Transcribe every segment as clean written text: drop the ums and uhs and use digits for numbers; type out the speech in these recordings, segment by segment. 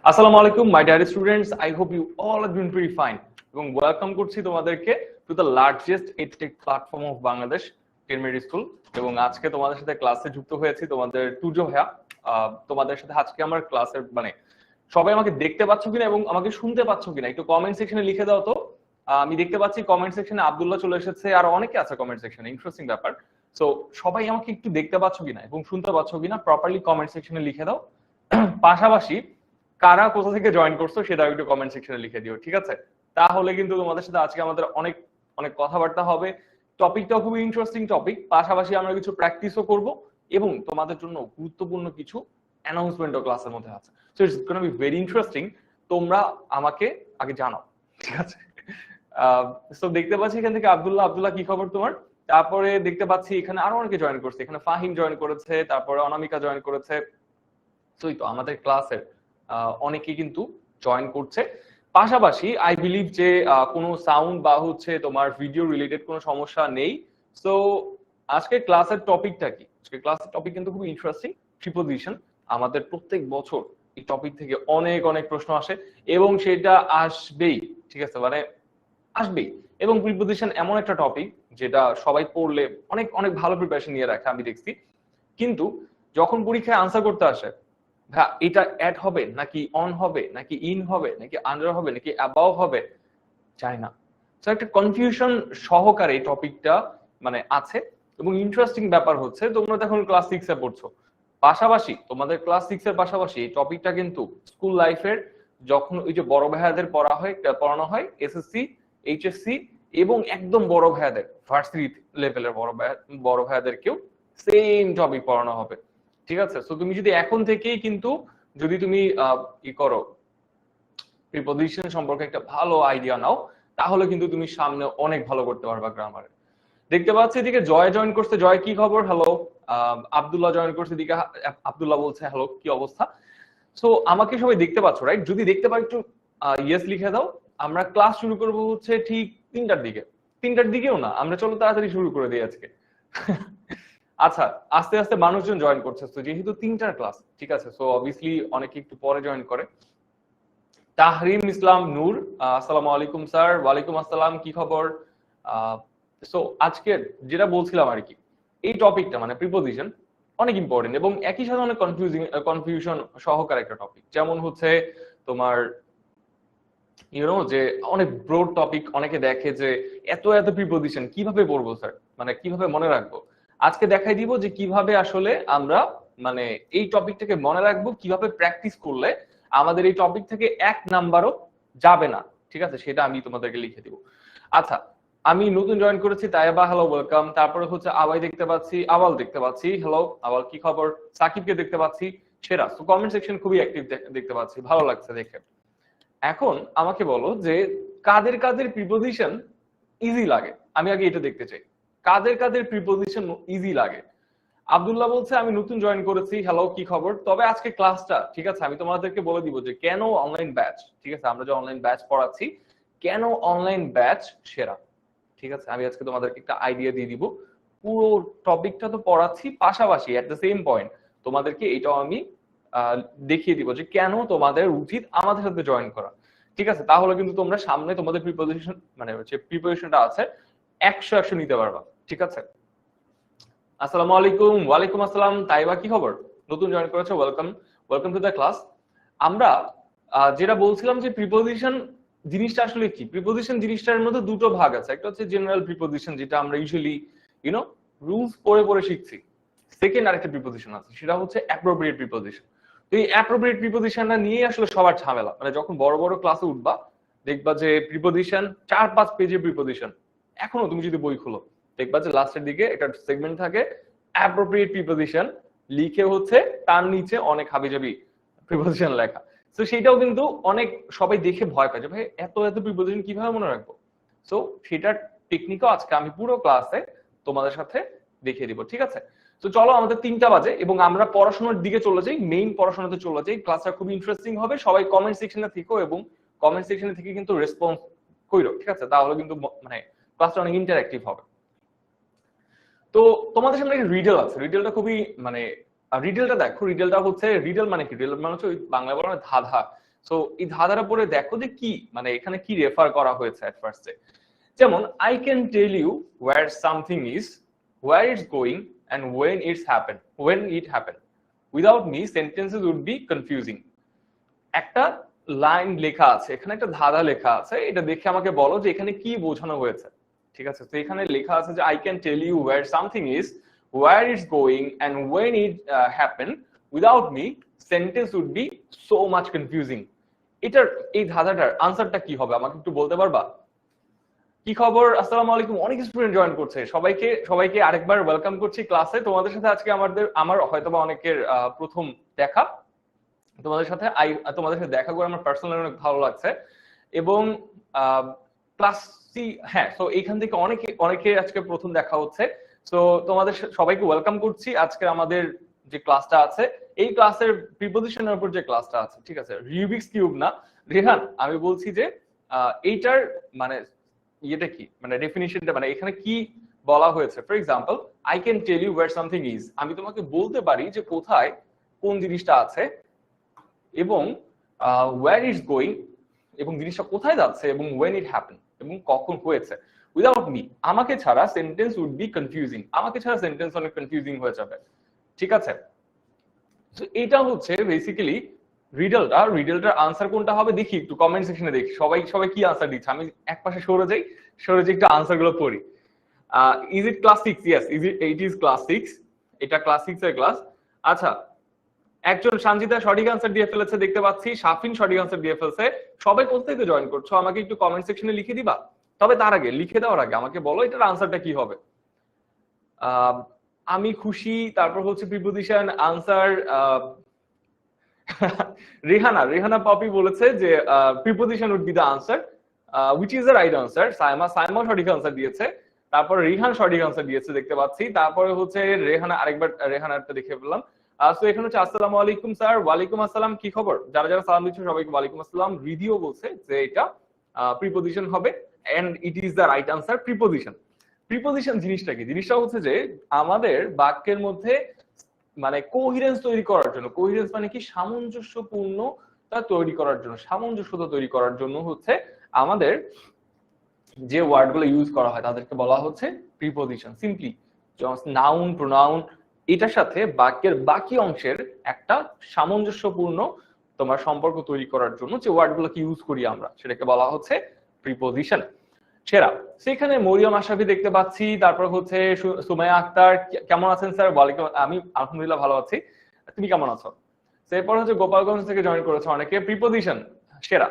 আসসালামু আলাইকুম my dear students, I hope you all are doing pretty fine এবং welcome করছি তোমাদেরকে to the largest edtech platform of Bangladesh, 10 minute school. এবং আজকে তোমাদের সাথে ক্লাসে যুক্ত হয়েছি তোমাদের টুজো ভাইয়া। তোমাদের সাথে আজকে আমার ক্লাসের সবাই আমাকে দেখতে পাচ্ছ কিনা এবং আমাকে শুনতে পাচ্ছ কিনা একটু কমেন্ট সেকশনে লিখে দাও তো। আমি দেখতে পাচ্ছি কমেন্ট সেকশনে আব্দুল্লাহ চলে এসেছে, আর অনেকে আছে কমেন্ট সেকশনে, ইন্টারেস্টিং ব্যাপার। সো সবাই আমাকে একটু দেখতে পাচ্ছ কিনা এবং শুনতে পাচ্ছ কিনা প্রপারলি কমেন্ট সেকশনে লিখে দাও। পাশাপাশি কারা কোথা থেকে জয়েন করছো সেটাও একটু কমেন্ট সেকশনে লিখে দিও, ঠিক আছে? তাহলে কিন্তু তোমাদের সাথে আজকে আমাদের অনেক অনেক কথাবার্তা হবে। টপিকটাও খুবই ইন্টারেস্টিং টপিক, পাশাপাশি আমরা কিছু প্র্যাকটিসও করব এবং তোমাদের জন্য গুরুত্বপূর্ণ কিছু অ্যানাউন্সমেন্টও ক্লাসের মধ্যে আছে। So it's gonna be very interesting. তোমরা আমাকে আগে জানাও, ঠিক আছে? সো দেখতে পাচ্ছি এখান থেকে আব্দুল্লাহ কি খবর তোমার? তারপরে দেখতে পাচ্ছি এখানে আরো অনেকে জয়েন করছে, এখানে ফাহিম জয়েন করেছে, তারপরে অনামিকা জয়েন করেছে। তো এই তো আমাদের ক্লাসের অনেকে কিন্তু জয়েন করছে। পাশাপাশি আই বিলিভ যে কোনো সাউন্ড বা হচ্ছে তোমার ভিডিও রিলেটেড কোনো সমস্যা নেই। সো আজকে ক্লাসের টপিকটা কি? আজকে ক্লাসের টপিক কিন্তু খুব ইন্টারেস্টিং, প্রিপোজিশন। আমাদের প্রত্যেক বছর এই টপিক থেকে অনেক অনেক প্রশ্ন আসে এবং সেটা আসবেই, ঠিক আছে? আসবেই। এবং প্রিপোজিশন এমন একটা টপিক যেটা সবাই পড়লে অনেক অনেক ভালো প্রিপারেশন নিয়ে রাখে, আমি দেখছি। কিন্তু যখন পরীক্ষায় আনসার করতে আসে, হ্যাঁ এটা অ্যাড হবে নাকি অন হবে নাকি ইন হবে নাকি আন্ডার হবে নাকি অ্যাবাভ হবে, জানি না। তো একটা কনফিউশন সহকারে এই টপিকটা আছে। এবং ইন্টারেস্টিং ব্যাপার হচ্ছে তোমরা যখন ক্লাস 6 এ পড়ছো, পাশাপাশি তোমাদের ক্লাস 6 এর পাশাপাশি এই টপিকটা কিন্তু স্কুল লাইফের যখন ওই যে বড় ভাইয়াদের পড়ানো হয় এসএসসি, এইচএসসি এবং একদম বড় ভাইয়াদের ভার্সিটি লেভেলের বড় ভাইয়াদেরকেও সেম টপিক পড়ানো হবে, ঠিক আছে? সো তুমি যদি এখন থেকেই কিন্তু যদি তুমি ই করো, প্রিপোজিশন সম্পর্কে একটা ভালো আইডিয়া নাও, তাহলে কিন্তু তুমি সামনে অনেক ভালো করতে পারবা গ্রামারে। দেখতে পাচ্ছি এদিকে জয় জয়েন করছে। জয় কি খবর? হ্যালো। আব্দুল্লাহ জয়েন করছে এদিকে। আব্দুল্লাহ বলছে হ্যালো, কি অবস্থা? সো আমাকে সবাই দেখতে পাচ্ছ, রাইট? যদি দেখতে পাই একটু ইয়েস লিখে দাও। আমরা ক্লাস শুরু করবো হচ্ছে ঠিক 3টার দিকে। 3টার দিকেও না, আমরা চলো তাড়াতাড়ি শুরু করে দিই আজকে। আচ্ছা, আস্তে আস্তে মানুষজন জয়েন করছে, তো যেহেতু 3টার ক্লাস, ঠিক আছে? সো অবভিয়াসলি অনেকে একটু পরে জয়েন করে। তাহরিম ইসলাম নূর, আসসালামু আলাইকুম স্যার। ওয়ালাইকুম আসসালাম, কি খবর? সো আজকে যেটা বলছিলাম আর কি, এই টপিকটা প্রিপোজিশন অনেক ইম্পর্টেন্ট এবং একই সাথে অনেক কনফিউশন সহকারে একটা টপিক। যেমন হচ্ছে তোমার যে অনেক ব্রড টপিক, অনেকে দেখে যে এত এত প্রিপোজিশন কিভাবে পড়বো স্যার, কিভাবে মনে রাখবো। আজকে দেখাই দিব যে কিভাবে আসলে আমরা এই টপিকটাকে মনে রাখবো, কিভাবে প্র্যাকটিস করলে আমাদের এই টপিক থেকে 1 নাম্বারও যাবে না, ঠিক আছে? সেটা আমি তোমাদেরকে লিখে দিব। আচ্ছা, আমি নতুন জয়েন করেছি তাইবা, হ্যালো, ওয়েলকাম। তারপরে হচ্ছে আওয়াল দেখতে পাচ্ছি, হ্যালো আওয়াল, কি খবর? সাকিবকে দেখতে পাচ্ছি, সেরা। তো কমেন্ট সেকশন খুবই অ্যাক্টিভ দেখতে পাচ্ছি, ভালো লাগছে দেখে। এখন আমাকে বলো যে কাদের কাদের প্রিপোজিশন ইজি লাগে, আমি আগে এটা দেখতে চাই। কাদের কাদের প্রিপোজিশন ইজি লাগে? আব্দুল্লাহ বলছে আমি নতুন জয়েন করেছি, হ্যালো, কি খবর? তবে আজকে ক্লাসটা, ঠিক আছে, আমি তোমাদেরকে বলে দিব যে কেন অনলাইন ব্যাচ, ঠিক আছে? আমরা যে অনলাইন ব্যাচ পড়াচ্ছি, কেন অনলাইন ব্যাচ সেরা, ঠিক আছে? আমি আজকে তোমাদেরকে একটা আইডিয়া দিয়ে দিব। পুরো টপিকটা তো পড়াচ্ছি, পাশাপাশি এট দ্য সেম পয়েন্ট তোমাদেরকে এটাও আমি দেখিয়ে দিব যে কেন তোমাদের উচিত আমাদের সাথে জয়েন করা, ঠিক আছে? তাহলে কিন্তু তোমরা সামনে তোমাদের প্রিপোজিশন যে প্রিপারেশনটা আছে 100 নিতে পারবা, ঠিক আছে? আসসালামু আলাইকুম। ওয়ালাইকুম আসসালাম। তাইবা, কি খবর? নতুন জয়েন করেছো, welcome, welcome to the class. আমরা যেটা বলছিলাম যে প্রিপোজিশন জিনিসটা আসলে কি, প্রিপোজিশন জিনিসটার মধ্যে দুটো ভাগ আছে। একটা হচ্ছে জেনারেল প্রিপোজিশন, যেটা আমরা ইউজুয়ালি রুলস পড়ে পড়ে শিখছি। সেকেন্ড আরেকটা প্রিপোজিশন আছে, সেটা হচ্ছে অ্যাপ্রোপ্রিয়েট প্রিপোজিশন। তো এই অ্যাপ্রোপ্রিয়েট প্রিপোজিশনটা নিয়ে আসলে সবার ঝামেলা। যখন বড় বড় ক্লাসে উঠবা, দেখবা যে প্রিপোজিশন 4-5 পেজের প্রিপোজিশন। এখনো তুমি যদি বই খুলো, দেখবা যে লাস্টের দিকে একটা সেগমেন্ট থাকে অ্যাপ্রোপ্রিয়েট প্রিপোজিশন, লিখে হচ্ছে তার নিচে অনেক হাবিজাবি প্রিপোজিশন লেখা। তো সেটাও কিন্তু অনেক সবাই দেখে ভয় পায় যে ভাই এত এত প্রিপোজিশন কিভাবে মনে রাখবো। সো সেটার টেকনিকও আজকে আমি পুরো ক্লাসে তোমাদের সাথে দেখিয়ে দিব, ঠিক আছে? তো চলো, আমাদের 3টা বাজে এবং আমরা পড়াশোনার দিকে চলে যাই, মেইন পড়াশোনাতে চলে যাই। ক্লাসটা খুব ইন্টারেস্টিং হবে, সবাই কমেন্ট সেকশনে থেকো এবং কমেন্ট সেকশনে থেকে কিন্তু রেসপন্স কইরো, ঠিক আছে? তাহলে কিন্তু ক্লাসটা অনেক ইন্টারঅ্যাক্টিভ হবে। তো তোমাদের সামনে একটা রিডেল আছে, রিডেলটা খুবই রিডেলটা দেখো। রিডেলটা হচ্ছে রিডেল মানে কি? রিডেল মানে হচ্ছে বাংলা বলা ধাঁধা। সো এই ধাঁধাটা পড়ে দেখো যে কি মানে এখানে কি রেফার করা হয়েছে এট ফার্স্টে। যেমন I can tell you where something is, where it's going and when it happen without me sentences would be confusing. একটা লাইন লেখা আছে, এখানে একটা ধাঁধা লেখা আছে, এটা দেখে আমাকে বলো যে এখানে কি বোঝানো হয়েছে। ঠিক আছে, তো এখানে লেখা আছে যে I can tell you where something is, where it's going and when it happen without me sentence would be so much confusing. এটার এই ধাঁধাটার আনসারটা কি হবে আমাকে একটু বলতে পারবা? কি খবর? আসসালামু আলাইকুম, অনেক স্টুডেন্ট জয়েন করছে, সবাইকে আরেকবার ওয়েলকাম করছি ক্লাসে। তোমাদের সাথে আজকে আমার হয়তোবা অনেকের প্রথম দেখা। তোমাদের সাথে দেখা করে আমার পার্সোনালি অনেক ভালো লাগছে। এবং ক্লাস হ্যাঁ, তো এইখান থেকে অনেকে আজকে প্রথম দেখা হচ্ছে। তো তোমাদের সবাইকে ওয়েলকাম করছি। আজকে আমাদের যে ক্লাসটা আছে, এই ক্লাসের প্রিপোজিশনের উপর যে ক্লাসটা আছে, ঠিক আছে, রিউবিক্স কিউব না। রেহান, আমি বলছি যে এইটার মানে ইয়েটা কি, মানে ডেফিনিশনটা, মানে এখানে কি বলা হয়েছে। For example, I can tell you where something is, আমি তোমাকে বলতে পারি যে কোথায় কোন জিনিসটা আছে, এবং ওয়্যার ইটস গোয়িং, এবং জিনিসটা কোথায় যাচ্ছে, এবং ওয়েন ইট হ্যাপেন, এবং কখন হয়েছে। উইদাউট মি, আমাকে ছাড়া সেন্টেন্স উড বি কনফিউজিং, আমাকে ছাড়া সেন্টেন্স অনেক কনফিউজিং হয়ে যাবে। ঠিক আছে, তো এটা হচ্ছে বেসিক্যালি রিডলটার আনসার কোনটা হবে দেখি একটু কমেন্ট সেকশনে দেখি সবাই কি আনসার দিচ্ছে। আমি একপাশে সরে যাই একটু আনসার গুলো পড়ি। Is it class 6? Yes, it is class 6। এটা ক্লাস 6 এর ক্লাস। আচ্ছা, একজন সঞ্জিতা সঠিক আনসার দিয়ে ফেলেছে দেখতে পাচ্ছি, শাফিন সঠিক আনসার দিয়ে ফেলছে। সবাই কোথা থেকে জয়েন করছো আমাকে একটু কমেন্ট সেকশনে লিখে দিবা। তবে তার আগে, লিখে দেওয়ার আগে আমাকে বলো এটার আনসারটা কি হবে। আমি খুশি, তারপর হচ্ছে প্রিপোজিশন আনসার। রেহানা পপি বলেছে যে preposition would be the answer, which is the right answer. Saima সঠিক আনসার দিয়েছে। তারপর রিহান সঠিক আনসার দিয়েছে দেখতে পাচ্ছি। তারপরে হচ্ছে রেহানারটা দেখে ফেললাম। সো এখানে হচ্ছে আসসালামু আলাইকুম স্যার। ওয়ালাইকুম আসসালাম, কি খবর? যারা সালাম দিচ্ছ সবাইকে ওয়ালাইকুম আসসালাম। রিদিও বলছে যে এটা প্রিপোজিশন হবে, and it is the right answer. Preposition জিনিসটা কি? জিনিসটা হচ্ছে যে আমাদের বাক্যের মধ্যে মানে কোহিরেন্স তৈরি করার জন্য, কোহিরেন্স মানে কি, সামঞ্জস্যপূর্ণতা তৈরি করার জন্য, সামঞ্জস্যতা তৈরি করার জন্য হচ্ছে আমাদের যে ওয়ার্ড গুলো ইউজ করা হয় তাদেরকে বলা হচ্ছে প্রিপোজিশন। সিম্পলি নাউন, প্রোনাউন, এটার সাথে বাক্যের বাকি অংশের একটা সামঞ্জস্যপূর্ণ তোমার সম্পর্ক তৈরি করার জন্য যে ওয়ার্ড গুলোকে ইউজ করি আমরা, সেটাকে বলা হচ্ছে প্রিপোজিশন। সেরা, সেখানে মরিয়ম আশরাফি দেখতে পাচ্ছি, তারপর হচ্ছে সুমাইয়া আক্তার। কেমন আছেন স্যার? ওয়ালাইকুম, আমি আলহামদুলিল্লাহ ভালো আছি, তুমি কেমন আছো? এরপর হচ্ছে গোপালগঞ্জ থেকে জয়েন করেছে অনেকে। প্রিপোজিশন সেরা।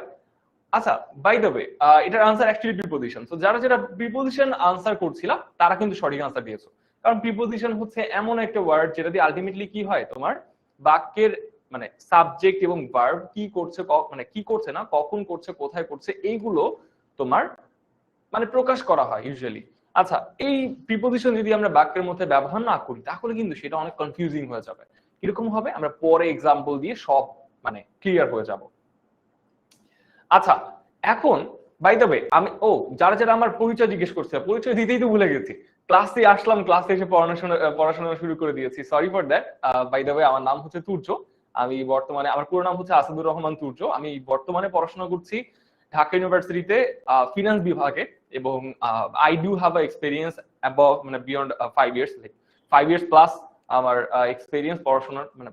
আচ্ছা, বাই দ্য ওয়ে, এটার আনসার অ্যাকচুয়ালি প্রিপোজিশন। তো যারা প্রিপোজিশন আনসার করছিলা তারা কিন্তু সঠিক আনসার দিয়েছো। কারণ প্রিপোজিশন হচ্ছে এমন একটা ওয়ার্ড যেটা দিয়ে আলটিমেটলি কি হয়, তোমার বাক্যের মানে সাবজেক্ট এবং ভার্ব কি করছে, মানে কি করছে না, কখন করছে, কোথায় করছে, এইগুলো তোমার মানে প্রকাশ করা হয় ইউজুয়ালি। আচ্ছা, এই প্রিপোজিশন যদি আমরা বাক্যের মধ্যে ব্যবহার না করি তাহলে কিন্তু সেটা অনেক কনফিউজিং হয়ে যাবে। কিরকম হবে আমরা পরে এক্সাম্পল দিয়ে সব মানে ক্লিয়ার হয়ে যাব। আচ্ছা, এখন বাই দ্য ওয়ে আমি যারা আমার পরিচয় জিজ্ঞেস করছে, পরিচয় দিতেই তো ভুলে গেছি। ক্লাসে আসলাম, ক্লাসে এসে পড়াশোনা শুরু করে দিয়েছি, sorry for that. By the way, আমার নাম হচ্ছে তুর্য। আমি বর্তমানে, আমার পুরো নাম হচ্ছে আসাদুর রহমান তুর্য। আমি বর্তমানে পড়াশোনা করছি ঢাকা ইউনিভার্সিটিতে ফিনান্স বিভাগে, এবং I do have a experience about মানে beyond 5 years, like 5 years plus আমার এক্সপেরিয়েন্স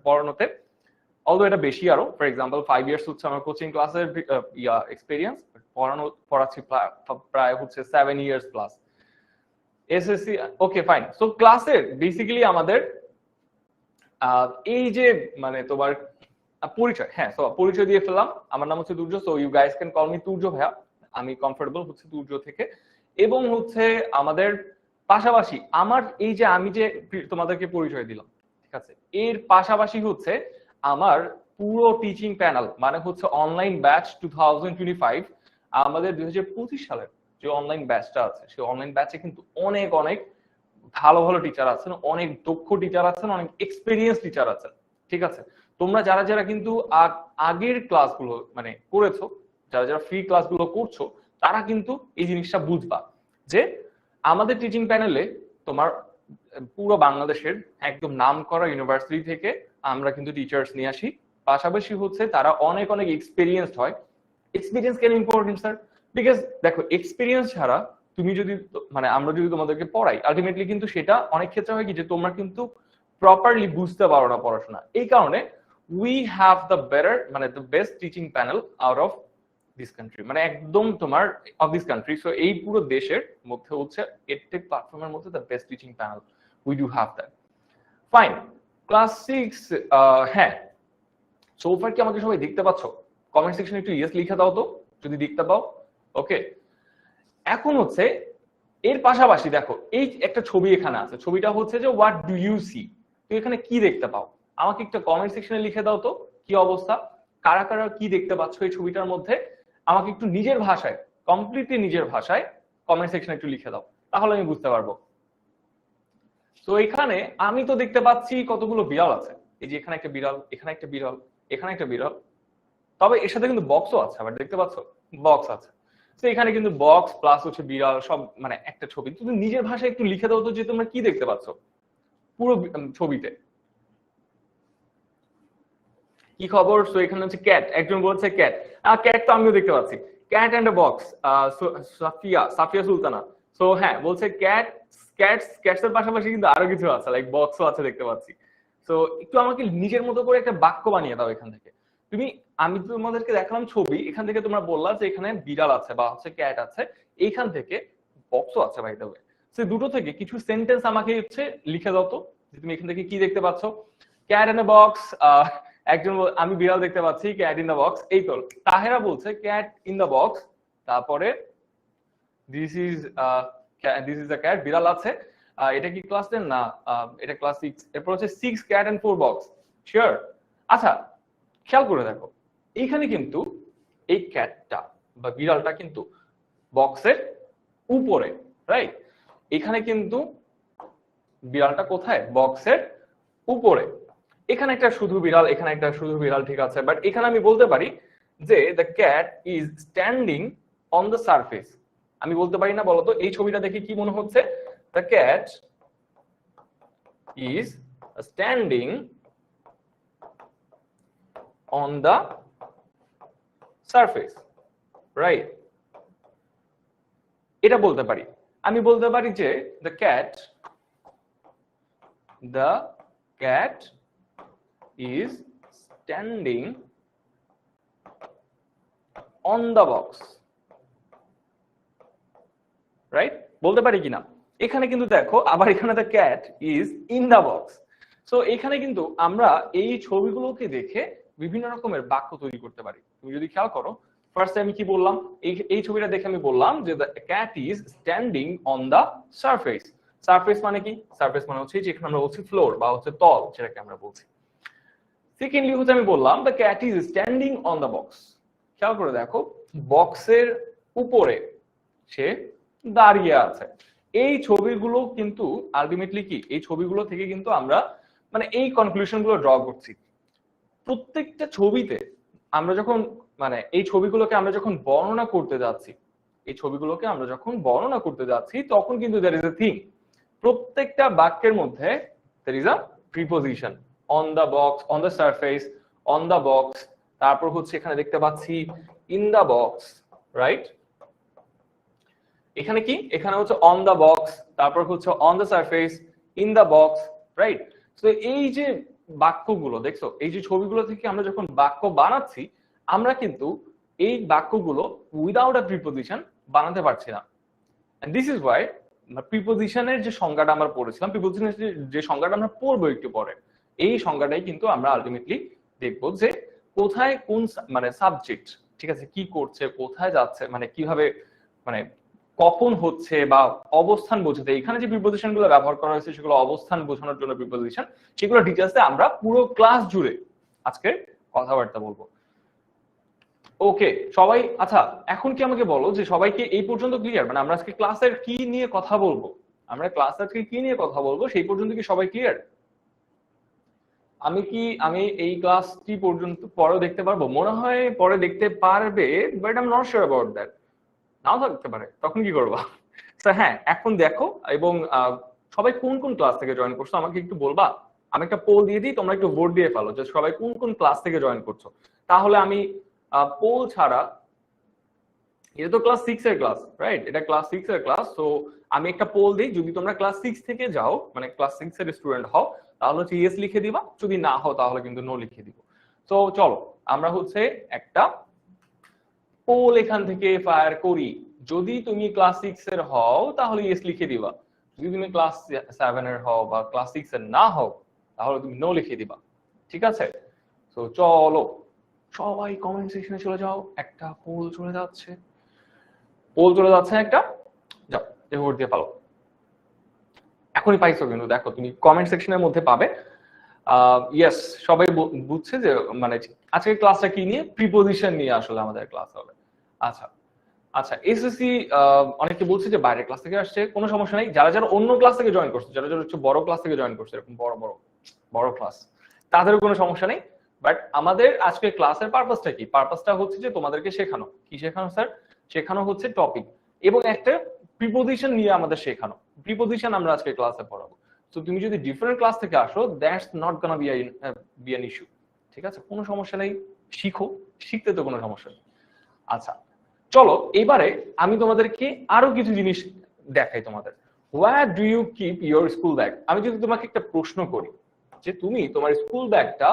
পড়ানোতে। অলদো এটা বেশি আরো, ফর এক্সাম্পল 5 ইয়ার্স হচ্ছে আমার কোচিং ক্লাসের এক্সপেরিয়েন্স, পড়াচ্ছি প্রায় হচ্ছে 7 years plus SSC. Okay fine. So ক্লাসের বেসিক্যালি আমাদের এই যে মানে তোমার পরিচয়, হ্যাঁ, সো পরিচয় দিয়ে ফেললাম। আমার নাম হচ্ছে Turjo, so you guys can call me Turjo ভাইয়া, আমি কমফোর্টেবল হচ্ছে তুর্য থেকে। এবং হচ্ছে আমাদের পাশাপাশি আমার এই যে আমি যে তোমাদেরকে পরিচয় দিলাম, ঠিক আছে, এর পাশাপাশি হচ্ছে আমার পুরো টিচিং প্যানেল, মানে হচ্ছে অনলাইন ব্যাচ 2025, আমাদের 2025 সালের যে অনলাইন ব্যাচটা আছে, সেই অনলাইন ব্যাচে কিন্তু অনেক অনেক ভালো ভালো টিচার আছেন, অনেক দক্ষ টিচার আছেন, অনেক এক্সপেরিয়েন্স টিচার আছেন। ঠিক আছে, তোমরা যারা কিন্তু আগের ক্লাসগুলো মানে করেছো, যারা ফ্রি ক্লাসগুলো করছো, তারা কিন্তু এই জিনিসটা বুঝবা যে আমাদের টিচিং প্যানেলে তোমার পুরো বাংলাদেশের একদম নাম করা ইউনিভার্সিটি থেকে আমরা কিন্তু টিচার্স নিয়ে আসি, পাশাপাশি হচ্ছে তারা অনেক অনেক এক্সপিরিয়েন্সড হয়। এক্সপিরিয়েন্স কেন ইম্পর্টেন্ট স্যার? বিকজ দেখো এক্সপিরিয়েন্স ছাড়া তুমি যদি মানে আমরা যদি তোমাদেরকে পড়াই আলটিমেটলি কিন্তু সেটা অনেক ক্ষেত্রে হয় কি যে তোমরা কিন্তু প্রপারলি বুঝতে পারো না পড়াশোনা। এই কারণে উই হ্যাভ দ্য বেটার মানে the best teaching panel out of this country, মানে একদম তোমার অফ দিস কান্ট্রি। সো এই পুরো দেশের মধ্যে হচ্ছে এডটেক প্ল্যাটফর্মের মধ্যে the best teaching panel, we do have that. Fine, class 6, হ্যাঁ সোফার কি আমাকে সবাই দেখতে পাচ্ছ? কমেন্ট সেকশনে একটু ইয়েস লিখে দাও তো যদি দেখতে পাও। ওকে, এখন হচ্ছে এর পাশাপাশি দেখো এই একটা ছবি এখানে আছে, ছবিটা হচ্ছে যে হোয়াট ডু ইউ সি, তুমি এখানে কি দেখতে পাও? আমাকে একটা কমেন্ট সেকশনে লিখে দাও তো কি অবস্থা, কারা কারা কি দেখতে পাচ্ছ এই ছবিটার মধ্যে। আমাকে একটু নিজের ভাষায়, কমপ্লিটলি নিজের ভাষায় কমেন্ট সেকশনে একটু লিখে দাও, তাহলে আমি বুঝতে পারবো। তো এখানে আমি তো দেখতে পাচ্ছি কতগুলো বিড়াল আছে, এই যে এখানে একটা বিড়াল, এখানে একটা বিড়াল, এখানে একটা বিড়াল, তবে এর সাথে কিন্তু বক্সও আছে, আবার দেখতে পাচ্ছ বক্স আছে। তো এখানে কিন্তু বক্স প্লাস হচ্ছে বিড়াল সব মানে একটা ছবি। তুমি নিজের ভাষায় একটু লিখে দাও তো যে তোমরা কি দেখতে পাচ্ছ পুরো ছবিতে, কি খবর? সো এখানে হচ্ছে ক্যাট, একজন বলছে ক্যাট, ক্যাট তো আমিও দেখতে পাচ্ছি, cat and a box. Safia Sultana, so হ্যাঁ বলছে ক্যাট, ক্যাটস এর পাশাপাশি কিন্তু আরো কিছু আছে, লাইক বক্সও আছে দেখতে পাচ্ছি। সো একটু আমাকে নিজের মতো করে একটা বাক্য বানিয়ে দাও এখান থেকে তুমি। আমি তোমাদেরকে দেখালাম ছবি, এখান থেকে তোমরা বললা যে এখানে বিড়াল আছে বা হচ্ছে ক্যাট আছে, এইখান থেকে বক্সও আছে বাই দ্য ওয়ে। সো দুটো থেকে কিছু সেন্টেন্স আমাকে হচ্ছে লিখে দাও তো যে তুমি এখান থেকে কি দেখতে পাচ্ছ। ক্যাট ইন এ বক্স, একজন আমি বিড়াল দেখতে পাচ্ছি, ক্যাট ইন দ্য বক্স। এই তো তাহেরা বলছে ক্যাট ইন দ্য বক্স, তারপরে দিস ইজ দ্য ক্যাট, বিড়াল আছে। এটা কি ক্লাস 10 না, এটা ক্লাস 6। এরপর হচ্ছে 6 ক্যাট এন্ড 4 বক্স, শিওর। আচ্ছা খেয়াল করে দেখো এইখানে কিন্তু এই ক্যাটটা বা বিড়ালটা কিন্তু বক্সের উপরে, রাইট? এখানে কিন্তু বিড়ালটা কোথায়? বক্সের উপরে। এখানে একটা শুধু বিড়াল, এখানে একটা শুধু বিড়াল, ঠিক আছে, বাট এখানে আমি বলতে পারি যে the cat is standing on the surface. আমি বলতে পারি না? বলতো এই ছবিটা দেখে কি মনে হচ্ছে? The cat is standing on the surface, right? এটা বলতে পারি। আমি বলতে পারি যে the cat is standing on the box, right? বলতে পারি কিনা? এখানে কিন্তু দেখো আবার এখানে the cat is in the box। So এখানে কিন্তু আমরা এই ছবিগুলোকে দেখে বিভিন্ন রকমের বাক্য তৈরি করতে পারি। তুমি যদি খেয়াল করো ফার্স্টে আমি কি বললাম, এই ছবিটা দেখে আমি বললাম যে the cat is standing on the surface. Surface মানে কি? সারফেস মানে হচ্ছে যেখানে আমরা বলছি ফ্লোর বা হচ্ছে তল, যেটাকে আমরা বলছি। সেকেন্ডলি হচ্ছে আমি বললাম the cat is standing on the box. খেয়াল করে দেখো বক্সের উপরে সে দাঁড়িয়ে আছে। এই ছবিগুলো কিন্তু আলটিমেটলি কি, এই ছবিগুলো থেকে কিন্তু আমরা মানে এই কনক্লুশন গুলো ড্র করছি। প্রত্যেকটা ছবিতে আমরা যখন মানে এই ছবিগুলোকে আমরা যখন বর্ণনা করতে যাচ্ছি, এই ছবিগুলোকে আমরা যখন বর্ণনা করতে যাচ্ছি তখন কিন্তু there is a theme। প্রত্যেকটা বাক্যের মধ্যে there is a preposition, on the box, on the surface, on the box, তারপর হচ্ছে এখানে দেখতে পাচ্ছি in the box, রাইট? এখানে কি, এখানে হচ্ছে on the box, তারপর হচ্ছে on the surface, in the box, right? তো এই যে বাক্যগুলো দেখছো, এই যে ছবিগুলো থেকে আমরা যখন বাক্য বানাচ্ছি আমরা কিন্তু এই বাক্যগুলো উইদাউট আ প্রিপোজিশন বানাতে পারছি না। এন্ড দিস ইজ ওয়াই প্রিপোজিশনের যে সংজ্ঞাটা আমরা পড়েছিলাম, প্রিপোজিশনের যে সংজ্ঞাটা আমরা পড়বো একটু পরে, এই সংজ্ঞাটাই কিন্তু আমরা আলটিমেটলি দেখবো যে কোথায় কোন মানে সাবজেক্ট, ঠিক আছে, কি করছে, কোথায় যাচ্ছে, মানে কিভাবে, মানে কখন হচ্ছে বা অবস্থান বোঝাতে এখানে যে প্রিপোজিশন গুলো ব্যবহার করা হয়েছে সেগুলো অবস্থান বোঝানোর জন্য প্রিপোজিশন, সেগুলো ডিটেইলসে আমরা পুরো ক্লাস জুড়ে আজকে কথাবার্তা বলবো। ওকে সবাই, আচ্ছা এখন কি আমাকে বলো যে সবাইকে এই পর্যন্ত ক্লিয়ার? মানে আমরা আজকে ক্লাসের কি নিয়ে কথা বলবো, আমরা ক্লাস আজকে কি নিয়ে কথা বলবো সেই পর্যন্ত কি সবাই ক্লিয়ার? আমি এই ক্লাসটি পর্যন্ত পরে দেখতে পারবো? মনে হয় পরে দেখতে পারবে, but I am not sure about that. নাও থাকতে পারে, তখন কি করবা? হ্যাঁ এখন দেখো, এবং সবাই কোন কোন ক্লাস থেকে জয়েন করছো আমাকে একটু বলবা? আমি একটা পোল দিয়ে দিই, তোমরা একটু ভোট দিয়ে ফেলো যে সবাই কোন কোন ক্লাস থেকে জয়েন করছো। তাহলে আমি পোল ছাড়া, এটা তো ক্লাস 6 এর ক্লাস, রাইট? এটা ক্লাস 6 এর ক্লাস। তো আমি একটা পোল দিই, যদি তোমরা ক্লাস 6 থেকে যাও, মানে ক্লাস 6 এর স্টুডেন্ট হও, তাহলে হচ্ছে ইয়েস লিখে দিবা, যদি না হও তাহলে কিন্তু নো লিখে দিব। তো চলো আমরা হচ্ছে একটা পোল এখান থেকে ফায়ার করি। যদি তুমি ক্লাস 6 এর হও তাহলে ইয়েস লিখে দিবা, যদি তুমি ক্লাস 7 এর হও বা ক্লাস 6 এর না হও তাহলে তুমি নো লিখে দিবা, ঠিক আছে? তো চলো সবাই কমেন্ট সেকশনে চলে যাও, একটা পোল চলে যাচ্ছে, পোল চলে যাচ্ছে একটা, যাও ভোট দিয়ে পালো। এখনই পাইছো কিন্তু, দেখো তুমি কমেন্ট সেকশনের মধ্যে পাবে। ইয়েস, সবাই বুঝছে যে মানে আজকে ক্লাসটা কি নিয়ে, প্রিপোজিশন নিয়ে আসলে আমাদের ক্লাস হবে। আচ্ছা আচ্ছা, এসএসসি অনেকে বলছে যে বাইরের ক্লাস থেকে আসছে, কোনো সমস্যা নেই। যারা যারা অন্য ক্লাস থেকে জয়েন করছে, যারা যারা হচ্ছে বড় ক্লাস থেকে জয়েন করছে, এরকম বড় বড় বড় ক্লাস, তাদেরও কোনো সমস্যা নেই। বাট আমাদের আজকে ক্লাসের পারপাসটা কি? পারপাসটা হচ্ছে যে তোমাদেরকে শেখানো। কি শেখানো স্যার? শেখানো হচ্ছে টপিক এবং একটা প্রিপোজিশন নিয়ে আমাদের শেখানো। প্রিপোজিশন আমরা আজকে ক্লাসে পড়াবো। তো তুমি যদি ডিফারেন্ট ক্লাস থেকে আসো, that's not gonna be an issue, ঠিক আছে? কোনো সমস্যা নেই, শিখো, শিখতে তো কোনো সমস্যা নেই। আচ্ছা চলো এবারে আমি তোমাদেরকে আরো কিছু জিনিস দেখাই তোমাদের। Where do you keep your school bag? আমি যদি তোমাকে একটা প্রশ্ন করি যে তুমি তোমার স্কুল ব্যাগটা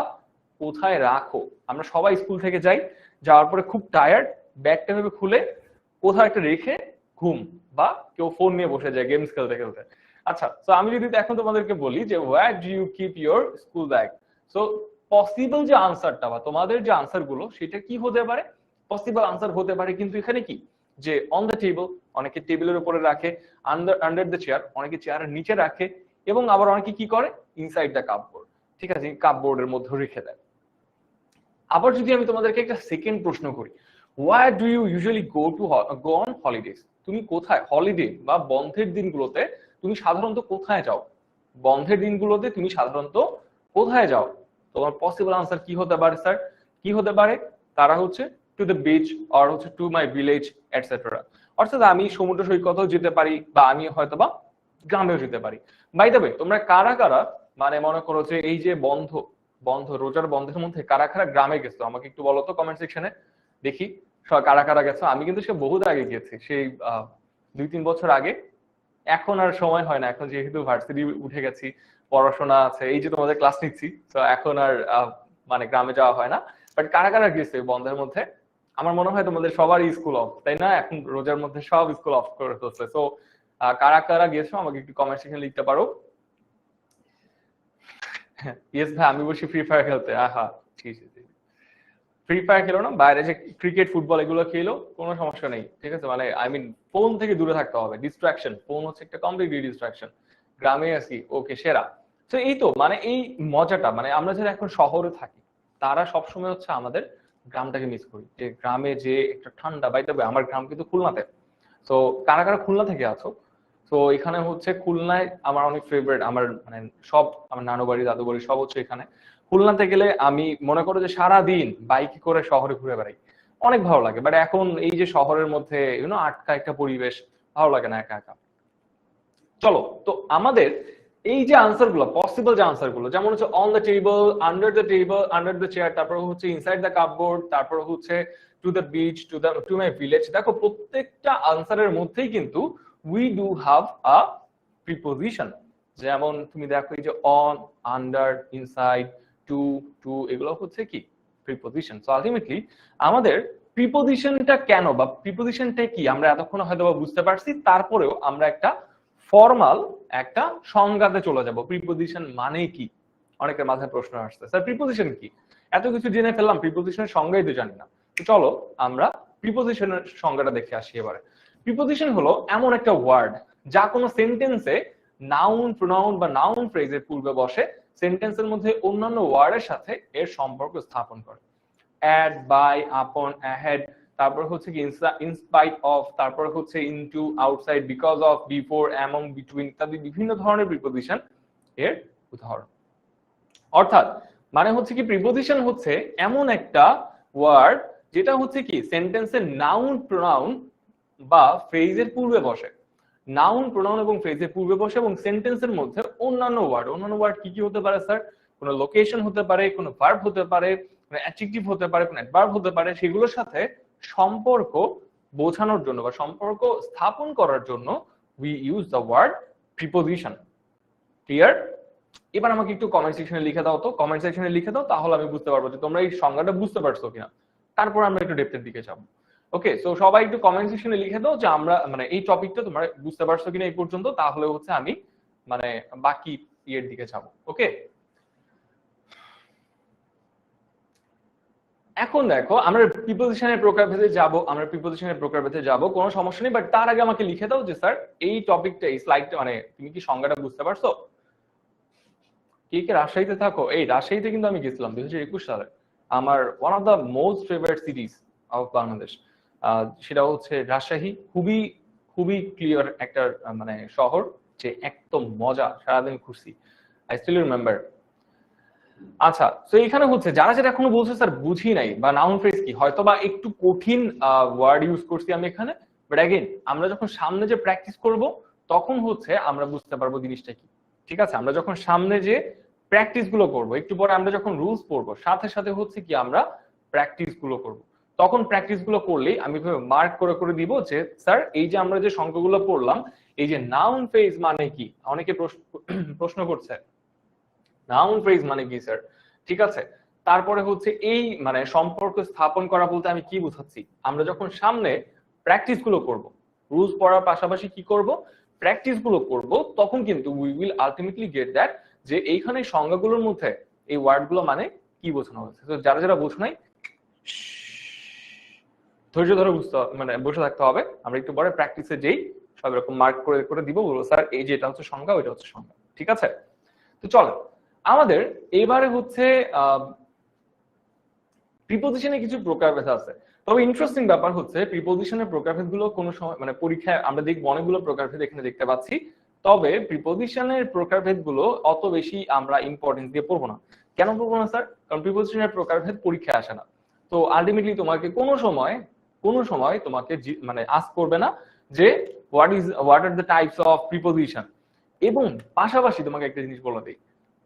কোথায় রাখো? আমরা সবাই স্কুল থেকে যাই, যাওয়ার পরে খুব টায়ার্ড, ব্যাগটা ভেবে খুলে কোথাও একটা রেখে ঘুম, বা কেউ ফোন নিয়ে বসে যায় গেমস খেলতে খেলতে। আচ্ছা, তো আমি যদি এখন তোমাদেরকে বলি যে where do you keep your school bag, so possible যে আনসারটা বা তোমাদের যে আনসার গুলো সেটা কি হতে পারে? পসিবল আনসার হতে পারে কিন্তু এখানে কি, যে অন দ্য টেবল, অনেকে টেবিলের উপরে রাখে, আন্ডার দ্য চেয়ার, অনেকে চেয়ারের নিচে রাখে, এবং আবার অনেকে কি করে, ইনসাইড দ্য কাপবোর্ড, ঠিক আছে, কাপবোর্ডের মধ্যে রেখে দেয়। আবার যদি আমি তোমাদেরকে একটা সেকেন্ড প্রশ্ন করি, where do you usually go on holidays? তুমি কোথায় হলিডে বা বন্ধের দিনগুলোতে তুমি সাধারণত কোথায় যাও? বন্ধের দিনগুলোতে তুমি সাধারণত কোথায় যাও? তোমার পসিবল আনসার কি হতে পারে স্যার? কি হতে পারে? তারা হচ্ছে টু দ্য বিচ, আর হচ্ছে টু মাই ভিলেজ এটসেট্রা। অর্থাৎ আমি সমুদ্র সৈকতেও যেতে পারি, বা আমি হয়তোবা গ্রামেও যেতে পারি। বাই দ্য ওয়ে, তোমরা কারা কারা মানে মনে করো যে এই যে বন্ধ বন্ধ রোজার বন্ধের মধ্যে কারা কারা গ্রামে গেছো? আমাকে একটু বলো তো কমেন্ট সেকশনে, দেখি কারা কারা গেছো। আমি কিন্তু সে বহুত আগে গেছি, সেই 2-3 বছর আগে। এখন আর সময় হয় না, এখন যেহেতু ভার্সিটি উঠে গেছি, পড়াশোনা আছে, এই যে তোমাদের ক্লাস নিচ্ছি, তো এখন আর মানে গ্রামে যাওয়া হয় না। বাট কারা কারা গেছে বন্ধের মধ্যে? আমার মনে হয় তোমাদের সবারই স্কুল অফ, তাই না? এখন রোজার মধ্যে সব স্কুল অফ করে ফেলছে। তো কারা কারা গেছো আমাকে একটু কমেন্ট সেকশনে লিখতে পারো। ইয়েস ভাই, আমি বসে ফ্রি ফায়ার খেলতে। আহা, ফ্রি ফায়ার খেলো না, বাইরে যে ক্রিকেট ফুটবল এগুলো খেলো, কোনো সমস্যা নেই, ঠিক আছে? মানে আই মিন ফোন থেকে দূরে থাকতে হবে, ডিস্ট্রাকশন, ফোন হচ্ছে একটা কমপ্লিটলি ডিস্ট্রাকশন। গ্রামে আছি, ওকে সেরা। তো এই তো মানে এই মজাটা, মানে আমরা যারা এখন শহরে থাকি তারা সবসময় হচ্ছে আমাদের গ্রামটাকে মিস করি, যে গ্রামে যে একটা ঠান্ডা। বাইতে হবে, আমার গ্রাম কিন্তু খুলনাতে। তো কারা কারা খুলনা থেকে আছো? তো এখানে হচ্ছে খুলনায় আমার অনেক ফেভারিট, আমার মানে সব, আমার নানু বাড়ি দাদু বাড়ি সব হচ্ছে এখানে। খুলনাতে গেলে আমি মনে করো যে সারা দিন বাইকে করে শহরে ঘুরে বেড়াই, অনেক ভালো লাগে। বাট এখন এই যে শহরের মধ্যে আটকা একটা পরিবেশ, ভালো লাগে না একা একা। চলো তো আমাদের এই যে আনসার গুলো, পসিবল যে আনসার গুলো, যেমন হচ্ছে on the table, under the chair, তারপর হচ্ছে ইনসাইড দ্য কাপবোর্ড, তারপর হচ্ছে to the beach, to my village. দেখো প্রত্যেকটা আনসারের মধ্যেই কিন্তু we do have a preposition. যেমন তুমি দেখো এই যে অন, আন্ডার, ইনসাইড, টু, এগুলো হচ্ছে কি প্রিপোজিশন। সো আলটিমেটলি আমাদের প্রিপোজিশনটা কেন বা প্রিপোজিশনটা কি আমরা এতক্ষণ হয়তো বুঝতে পারছি, তারপরেও আমরা একটা ফর্মাল একটা সংজ্ঞাতে চলে যাব। প্রিপোজিশন মানে কি? অনেকের মাথায় প্রশ্ন আসছে, স্যার প্রিপোজিশন কি? এত কিছু জেনে ফেললাম, প্রিপোজিশনের সংজ্ঞাই তো জানি না। তো চলো আমরা প্রিপোজিশনের সংজ্ঞাটা দেখে আসি এবারে। প্রিপোজিশন হলো এমন একটা ওয়ার্ড যা কোনো সেন্টেন্সে নাউন, প্রোনাউন বা নাউন ফ্রেজের পূর্বে বসে, সেন্টেন্সের মধ্যে অন্যান্য ওয়ার্ডের সাথে এর সম্পর্ক স্থাপন করে। অ্যাড, বাই, আপন, অ্যাহেড, তারপর হচ্ছে কি ইনস্পাইট অফ, তারপর হচ্ছে into, outside, because of, before, among, between ইত্যাদি বিভিন্ন ধরনের প্রিপোজিশন এর উদাহরণ। অর্থাৎ মানে হচ্ছে কি প্রিপোজিশন হচ্ছে এমন একটা ওয়ার্ড যেটা হচ্ছে কি সেন্টেন্সের নাউন, প্রোনাউন বা ফ্রেজের পূর্বে বসে। নাউন প্রোনাউন এবং ফ্রেজের পূর্বে বসে এবং সেন্টেন্সের মধ্যে অন্যান্য ওয়ার্ড কি কি হতে পারে স্যার? কোনো লোকেশন হতে পারে, কোনো ভার্ব হতে পারে, কোনো অ্যাডজেক্টিভ হতে পারে, কোনো অ্যাডভার্ব হতে পারে, সেগুলোর সাথে সম্পর্ক বোঝানোর জন্য বা সম্পর্ক স্থাপন করার জন্য we use the word preposition. Clear? এবার আমাকে একটু কমেন্ট সেকশনে লিখে দাও তো, কমেন্ট সেকশনে লিখে দাও, তাহলে আমি বুঝতে পারবো যে তোমরা এই সংজ্ঞাটা বুঝতে পারছো কিনা। তারপর আমরা একটু ডেপথের দিকে যাবো। ওকে, সো সবাই একটু কমেন্ট সেকশনে লিখে দাও যে আমরা মানে এই টপিকটা তোমরা বুঝতে পারছো কিনা এই পর্যন্ত, তাহলে হচ্ছে আমি মানে বাকি ইয়ের দিকে যাবো। ওকে, এখন দেখো আমরা প্রিপোজিশনের প্রকারভেদে যাব, কোনো সমস্যা নেই, বাট তার আগে আমাকে লিখে দাও যে স্যার এই টপিকটা, এই স্লাইডটা মানে তুমি কি সংজ্ঞাটা বুঝতে পারছো? কে কে রাজশাহীতে থাকো? এই রাজশাহীতে কিন্তু আমি গেছিলাম 2021 সালে, আমার one of the most favourite সিটিজ of Bangladesh, সেটা হচ্ছে রাজশাহী। খুবই খুবই ক্লিয়ার একটা মানে শহর, যে একদম মজা, সারাদিন ঘুরছি, আই স্টিল রিমেম্বার। আচ্ছা, তো এখানে হচ্ছে যারা যেটা এখনো বলছে স্যার বুঝি নাই বা নাউন ফ্রেজ কি, হয়তো বা একটু কঠিন ওয়ার্ড ইউজ করছি আমি এখানে, বাট অ্যাগেন আমরা যখন সামনে যে প্র্যাকটিস করব তখন হচ্ছে আমরা বুঝতে পারবো জিনিসটা কি। ঠিক আছে, আমরা যখন সামনে যে প্র্যাকটিস গুলো করবো, একটু পরে আমরা যখন রুলস পড়বো, সাথে সাথে হচ্ছে কি আমরা প্র্যাকটিস গুলো করবো, তখন প্র্যাকটিস গুলো করলেই আমি মার্ক করে করে দিব যে স্যার এই যে আমরা যে সংখ্যাগুলো পড়লাম, এই যে নাউন ফ্রেজ মানে কি। অনেকে প্রশ্ন করছে নাউন ফ্রেজ মানে কি স্যার? ঠিক আছে, তারপরে হচ্ছে এই মানে সম্পর্ক স্থাপন করা বলতে আমি কি বুঝাচ্ছি, আমরা যখন সামনে প্র্যাকটিস গুলো করব, রুলস পড়ার পাশাপাশি কি করব, প্র্যাকটিস গুলো করব, তখন কিন্তু we will ultimately get that যে এইখানে সংজ্ঞাগুলোর মধ্যে এই ওয়ার্ড গুলো মানে কি বোঝানো হচ্ছে। তো যারা যারা বোঝো নাই ধৈর্য ধরে বুঝতে মানে বসে থাকতে হবে, আমরা একটু পরে প্র্যাকটিসে যেই সব এরকম মার্ক করে করে দিব, বলবো স্যার এই যে এটা হচ্ছে সংজ্ঞা, ওইটা হচ্ছে সংজ্ঞা। ঠিক আছে, তো চলো আমাদের এবারে হচ্ছে প্রিপোজিশনে কিছু প্রকারভেদ আছে। তবে ইন্টারেস্টিং ব্যাপার হচ্ছে প্রিপোজিশনের প্রকারভেদ গুলো কোনো সময় মানে পরীক্ষায় আমরা দেখব অনেকগুলো প্রকারভেদ এখানে দেখতে পাচ্ছি, তবে প্রিপোজিশনের প্রকারভেদ গুলো অত বেশি আমরা ইম্পর্টেন্স দিয়ে পড়বো না। কেন পড়বো না স্যার? কারণ প্রিপোজিশনের প্রকারভেদ পরীক্ষায় আসে না। তো আলটিমেটলি তোমাকে কোনো সময় তোমাকে মানে আস্ক করবে না যে what are the types of preposition. এবং পাশাপাশি তোমাকে একটা জিনিস বলে দিই,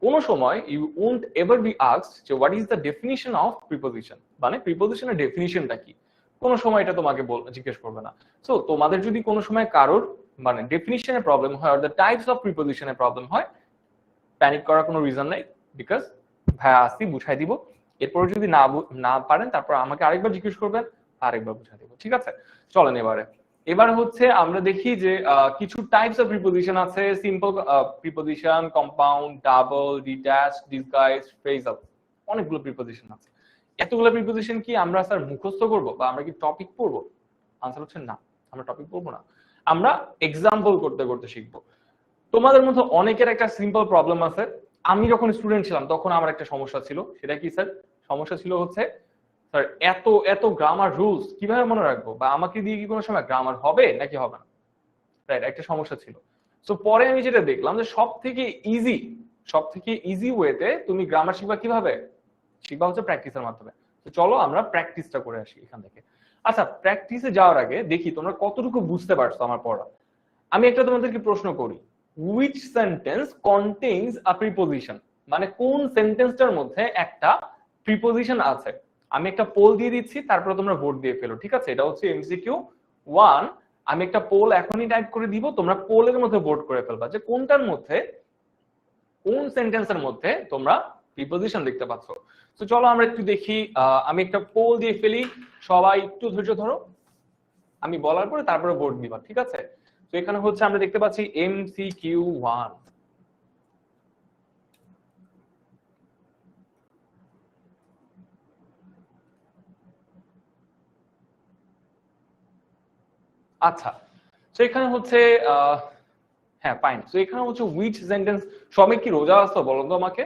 কোনো সময় you won't ever be asked যে what is the definition of preposition, মানে প্রিপোজিশনের ডেফিনিশনটা কি, কোনো সময় এটা তোমাকে জিজ্ঞেস করবে না। সো তোমাদের যদি কোনো সময় কারোর মানে ডেফিনিশনের প্রবলেম হয়, অর দ্য টাইপস অফ প্রিপোজিশনের প্রবলেম হয়, প্যানিক করার কোনো রিজন নাই, বিকজ ভাইয়া আসি বুঝাই দিব। এরপর যদি না পারেন তারপর আমাকে আরেকবার জিজ্ঞেস করবেন, আরেকবার বুঝাই দিব। ঠিক আছে, চলেন এবার হচ্ছে আমরা দেখি যে কিছু টাইপস অফ প্রিপোজিশন আছে, simple preposition, compound, double, detach, disguise, phrasal, অনেকগুলো প্রিপোজিশন আছে। এতগুলো প্রিপোজিশন কি আমরা স্যার মুখস্থ করব বা আমরা কি টপিক পড়বো? আনসার হচ্ছে না, আমরা টপিক পড়বো না, আমরা এক্সাম্পল করতে করতে শিখবো। তোমাদের মধ্যে অনেকের একটা সিম্পল প্রবলেম আছে, আমি যখন স্টুডেন্ট ছিলাম তখন আমার একটা সমস্যা ছিল। সেটা কি স্যার? সমস্যা ছিল হচ্ছে স্যার এত এত গ্রামার রুলস কিভাবে মনে রাখবো, বা আমাকে দিয়ে কি কোনো সময় গ্রামার হবে নাকি হবে না, রাইট? একটা সমস্যা ছিল। সো পরে আমি যেটা দেখলাম যে সব থেকে ইজি ওয়েতে তুমি গ্রামার শিখবা কিভাবে, শিখবা হচ্ছে প্র্যাকটিসের মাধ্যমে। তো চলো আমরা প্র্যাকটিসটা করে আসি এখান থেকে। আচ্ছা, প্র্যাকটিসে যাওয়ার আগে দেখি তোমরা কতটুকু বুঝতে পারছো আমার পড়া। আমি একটা তোমাদেরকে প্রশ্ন করি, which sentence contains a preposition, মানে কোন সেন্টেন্সটার মধ্যে একটা প্রিপোজিশন আছে। আমি একটা পোল দিয়ে দিচ্ছি, তারপরে তোমরা ভোট দিয়ে ফেলো। ঠিক আছে, এটা হচ্ছে এমসিকিউ 1। আমি একটা পোল এখনই টাইপ করে দিব, তোমরা পোলের মধ্যে ভোট করে ফেলবা যে কোনটার মধ্যে, কোন সেন্টেন্সের মধ্যে তোমরা প্রিপোজিশন দেখতে পাচ্ছ। তো চলো আমরা একটু দেখি, আমি একটা পোল দিয়ে ফেলি, সবাই একটু ধৈর্য ধরো, আমি বলার পরে তারপরে ভোট দিবা। ঠিক আছে, তো এখানে হচ্ছে আমরা দেখতে পাচ্ছি MCQ1। আচ্ছা, তো এখানে হচ্ছে হ্যাঁ ফাইন। তো এখানে হচ্ছে উইচ সেন্টেন্স, সবাই কি রোজা আছো বলো তো আমাকে?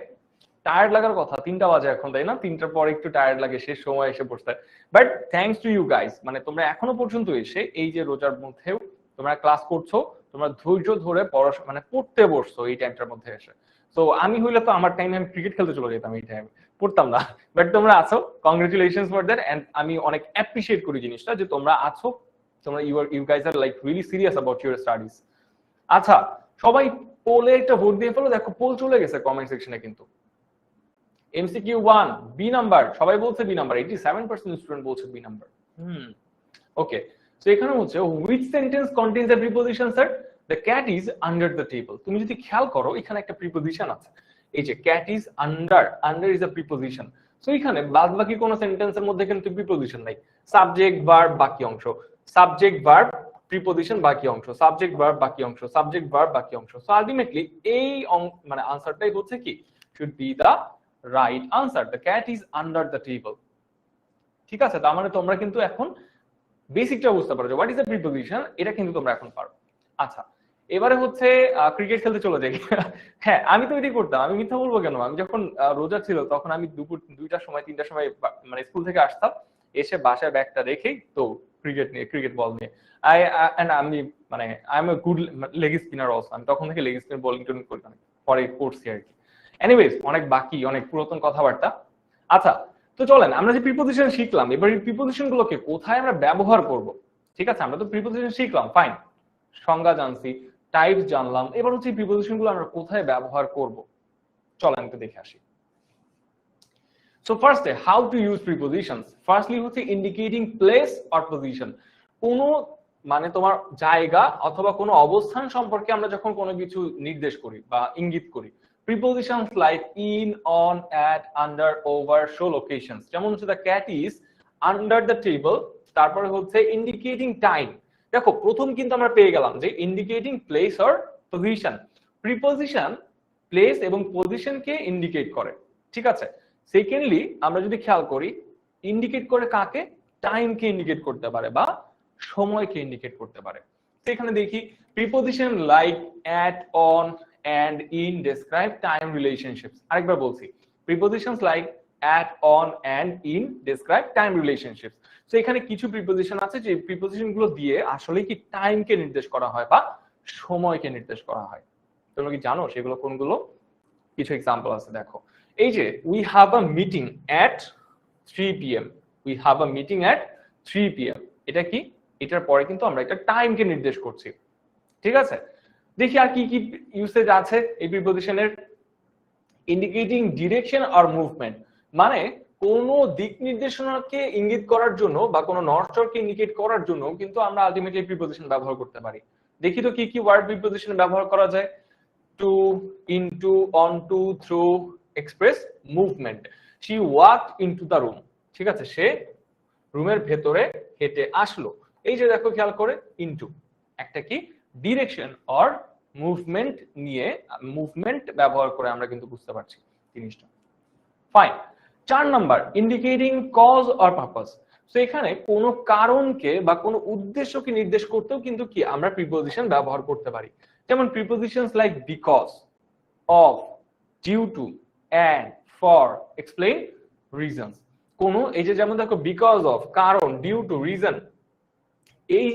টায়ার্ড লাগার কথা, 3টা বাজে এখন, তাই না? 3টার পরে একটু টায়ার্ড লাগে, শেষ সময় এসে পড়ছে। But thanks to you guys, মানে তোমরা এখনো পর্যন্ত এসে এই যে রোজার মধ্যেও তোমরা ক্লাস করছো, তোমরা ধৈর্য ধরে পড়াশোনা মানে পড়তে বসছো এই টাইমটার মধ্যে এসে। তো আমি হইলে তো আমার টাইমে আমি ক্রিকেট খেলতে চলে যেতাম, এই টাইমে পড়তাম না। বাট তোমরা আছো, কংগ্রেচুলেশনস ফর দ্যাট, এন্ড আমি অনেক অ্যাপ্রিশিয়েট করি জিনিসটা যে তোমরা আছো, তোমরা you guys are like really serious about your studies. আচ্ছা, সবাই পোলে একটা ভোট দিয়ে ফেলো, দেখো পোল চলে গেছে কমেন্ট সেকশনে কিন্তু। এমসিকিউ 1 বি নাম্বার, সবাই বলছে বি নাম্বার, 87% স্টুডেন্ট বলছে বি নাম্বার। ওকে, সো এখানে হচ্ছে which sentence contains a preposition sir? the cat is under the table। তুমি যদি খেয়াল করো এখানে একটা প্রিপোজিশন আছে, এই যে cat is under, under is a preposition। So এখানে বাদ বাকি কোন সেন্টেন্সের মধ্যে কিন্তু প্রিপোজিশন নাই, সাবজেক্ট ভার্ব বাকি অংশ, সাবজেক্ট ভার্ব প্রিপোজিশন বাকি অংশ, সাবজেক্ট ভার্ব বাকি অংশ, সাবজেক্ট ভার্ব বাকি অংশ। সো আলটিমেটলি এই মানে আনসারটাই হচ্ছে কি should be the right answer, the cat is under the table। ঠিক আছে, তার মানে তোমরা কিন্তু এখন বেসিকটা বুঝতে পারো যে হোয়াট ইজ দ্য প্রিপোজিশন, এটা কিন্তু তোমরা এখন পারো। আচ্ছা, এবারে হচ্ছে ক্রিকেট খেলতে চলে যাই। হ্যাঁ, আমি তো এটাই করতাম, আমি মিথ্যা বলবো কেন? আমি যখন রোজা ছিল তখন আমি দুপুর 2টার সময় 3টার সময় মানে স্কুল থেকে আসতাম, এসে বাসায় ব্যাগটা রেখেই তো ক্রিকেট নিয়ে, ক্রিকেট বল নিয়ে আমি মানে I M a good leg spinner also. আমি তখন থেকে লেগ স্পিন বোলিং টোলিং করি, পরে করছি আর কি। এনিওয়েজ, অনেক বাকি, অনেক পুরাতন কথাবার্তা। আচ্ছা, তো চলেন আমরা যে প্রিপোজিশন শিখলাম, এবার এই প্রিপোজিশন গুলোকে কোথায় আমরা ব্যবহার করব? ঠিক আছে, আমরা তো প্রিপোজিশন শিখলাম, ফাইন, সংজ্ঞা জানছি, টাইপস জানলাম, এবার হচ্ছে প্রিপোজিশন গুলো আমরা কোথায় ব্যবহার করব, চলেন একটু দেখে আসি। সো ফার্স্টে how to use prepositions. Firstly হচ্ছে ইন্ডিকেটিং প্লেস অর পজিশন, কোন মানে তোমার জায়গা অথবা কোনো অবস্থান সম্পর্কে আমরা যখন কোনো কিছু নির্দেশ করি বা ইঙ্গিত করি। Prepositions like in, on, at, under, over show locations। যেমন হচ্ছে the cat is under the table, তারপরে হচ্ছে indicating time। দেখো প্রথম কিন্তু আমরা পেয়ে গেলাম যে indicating place or position। Preposition place এবং position কে ইন্ডিকেট করে, ঠিক আছে। সেকেন্ডলি আমরা যদি খেয়াল করি, ইন্ডিকেট করে কাকে? টাইম কে ইন্ডিকেট করতে পারে বা সময়কে ইন্ডিকেট করতে পারে। তো এখানে দেখি preposition like at, on and in describe time relationships। আরেকবার বলছি, prepositions like at, on and in describe time relationships। তো এখানে কিছু প্রিপোজিশন আছে যে প্রিপোজিশন গুলো দিয়ে আসলে কি টাইম কে নির্দেশ করা হয় বা সময়কে নির্দেশ করা হয়। তোমরা কি জানো সেগুলো কোনগুলো? কিছু এক্সাম্পল আছে, দেখো এই যে we have a meeting at 3 pm, we have a meeting at 3 pm। এটা কি? এটার পরে কিন্তু আমরা একটা টাইম কে নির্দেশ করছি, ঠিক আছে। দেখি আর কি কি ইউসেজ আছে এই প্রিপোজিশনের। ইন্ডিকেটিং ডিরেকশন আর মুভমেন্ট, মানে কোন দিক নির্দেশনাকে ইঙ্গিত করার জন্য বা কোন নর্থ স্টারকে ইন্ডিকেট করার জন্য কিন্তু আমরা আলটিমেটলি প্রিপোজিশন ব্যবহার করতে পারি। দেখি তো কি কি ওয়ার্ড প্রিপোজিশন ব্যবহার করা যায়। To, into, onto, through express movement. She walked into the room, ঠিক আছে, সে রুমের ভেতরে হেঁটে আসলো। এই যে দেখো খেয়াল করে, ইনটু একটা কি ডিরেকশন অর মুভমেন্ট নিয়ে, মুভমেন্ট ব্যবহার করে আমরা কিন্তু বুঝতে পারছি জিনিসটা, fine. 4 number indicating cause or purpose. তো এখানে কোন কারণকে বা কোন উদ্দেশ্যকে নির্দেশ করতেও কিন্তু কি আমরা প্রিপোজিশন ব্যবহার করতে পারি। যেমন prepositions like because, of, due to, and, for, explain, reasons. কোন এই যে যেমন দেখো বিকজ অফ, কারণ, ডিউ টু, রিজন, এই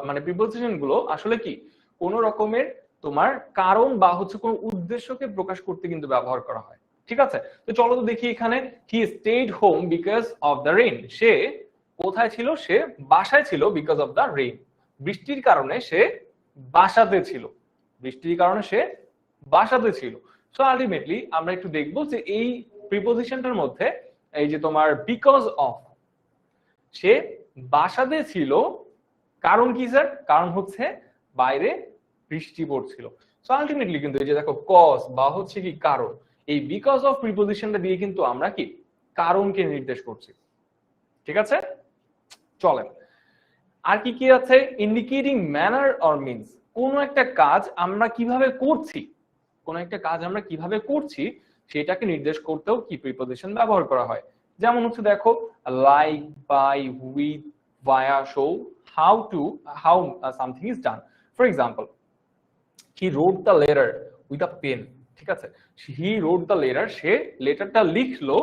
মানে প্রিপোজিশন গুলো আসলে কি কোন রকমের তোমার কারণ বা হচ্ছে কোন উদ্দেশ্যকে প্রকাশ করতে কিন্তু ব্যবহার করা হয়, ঠিক আছে। তো চলো তো দেখি এখানে, he stayed home because of the rain. সে কোথায় ছিল? সে বাসায় ছিল বিকজ অফ দ্য রেইন। বৃষ্টির কারণে সে বাসাতে ছিল, বৃষ্টির কারণে সে বাসাতে ছিল। সো আলটিমেটলি আমরা একটু দেখবো যে এই প্রিপোজিশনটার মধ্যে এই যে তোমার বিকজ অফ, সে বাসাতে ছিল, কারণ কি স্যার? কারণ হচ্ছে বাইরে বৃষ্টি পড়ছিল। সো আলটিমেটলি কিন্তু এই যে দেখো কজ বা হচ্ছে কি কারণ, এই বিকজ অফ প্রিপোজিশনটা দিয়ে কিন্তু আমরা কি কারণকে নির্দেশ করছি, ঠিক আছে। চলেন আর কি কি আছে। ইন্ডিকেটিং ম্যানার অর মিনস, কোন একটা কাজ আমরা কিভাবে করছি, কোন একটা কাজ আমরা কিভাবে করছি সেটাকে নির্দেশ করতেও কি প্রিপোজিশন ব্যবহার করা হয়। যেমন হচ্ছে দেখো like, by, with, via, show, how something is done. For example, he wrote the letter with a pen, ঠিক আছে। he wrote the letter, সে লেটারটা লিখলো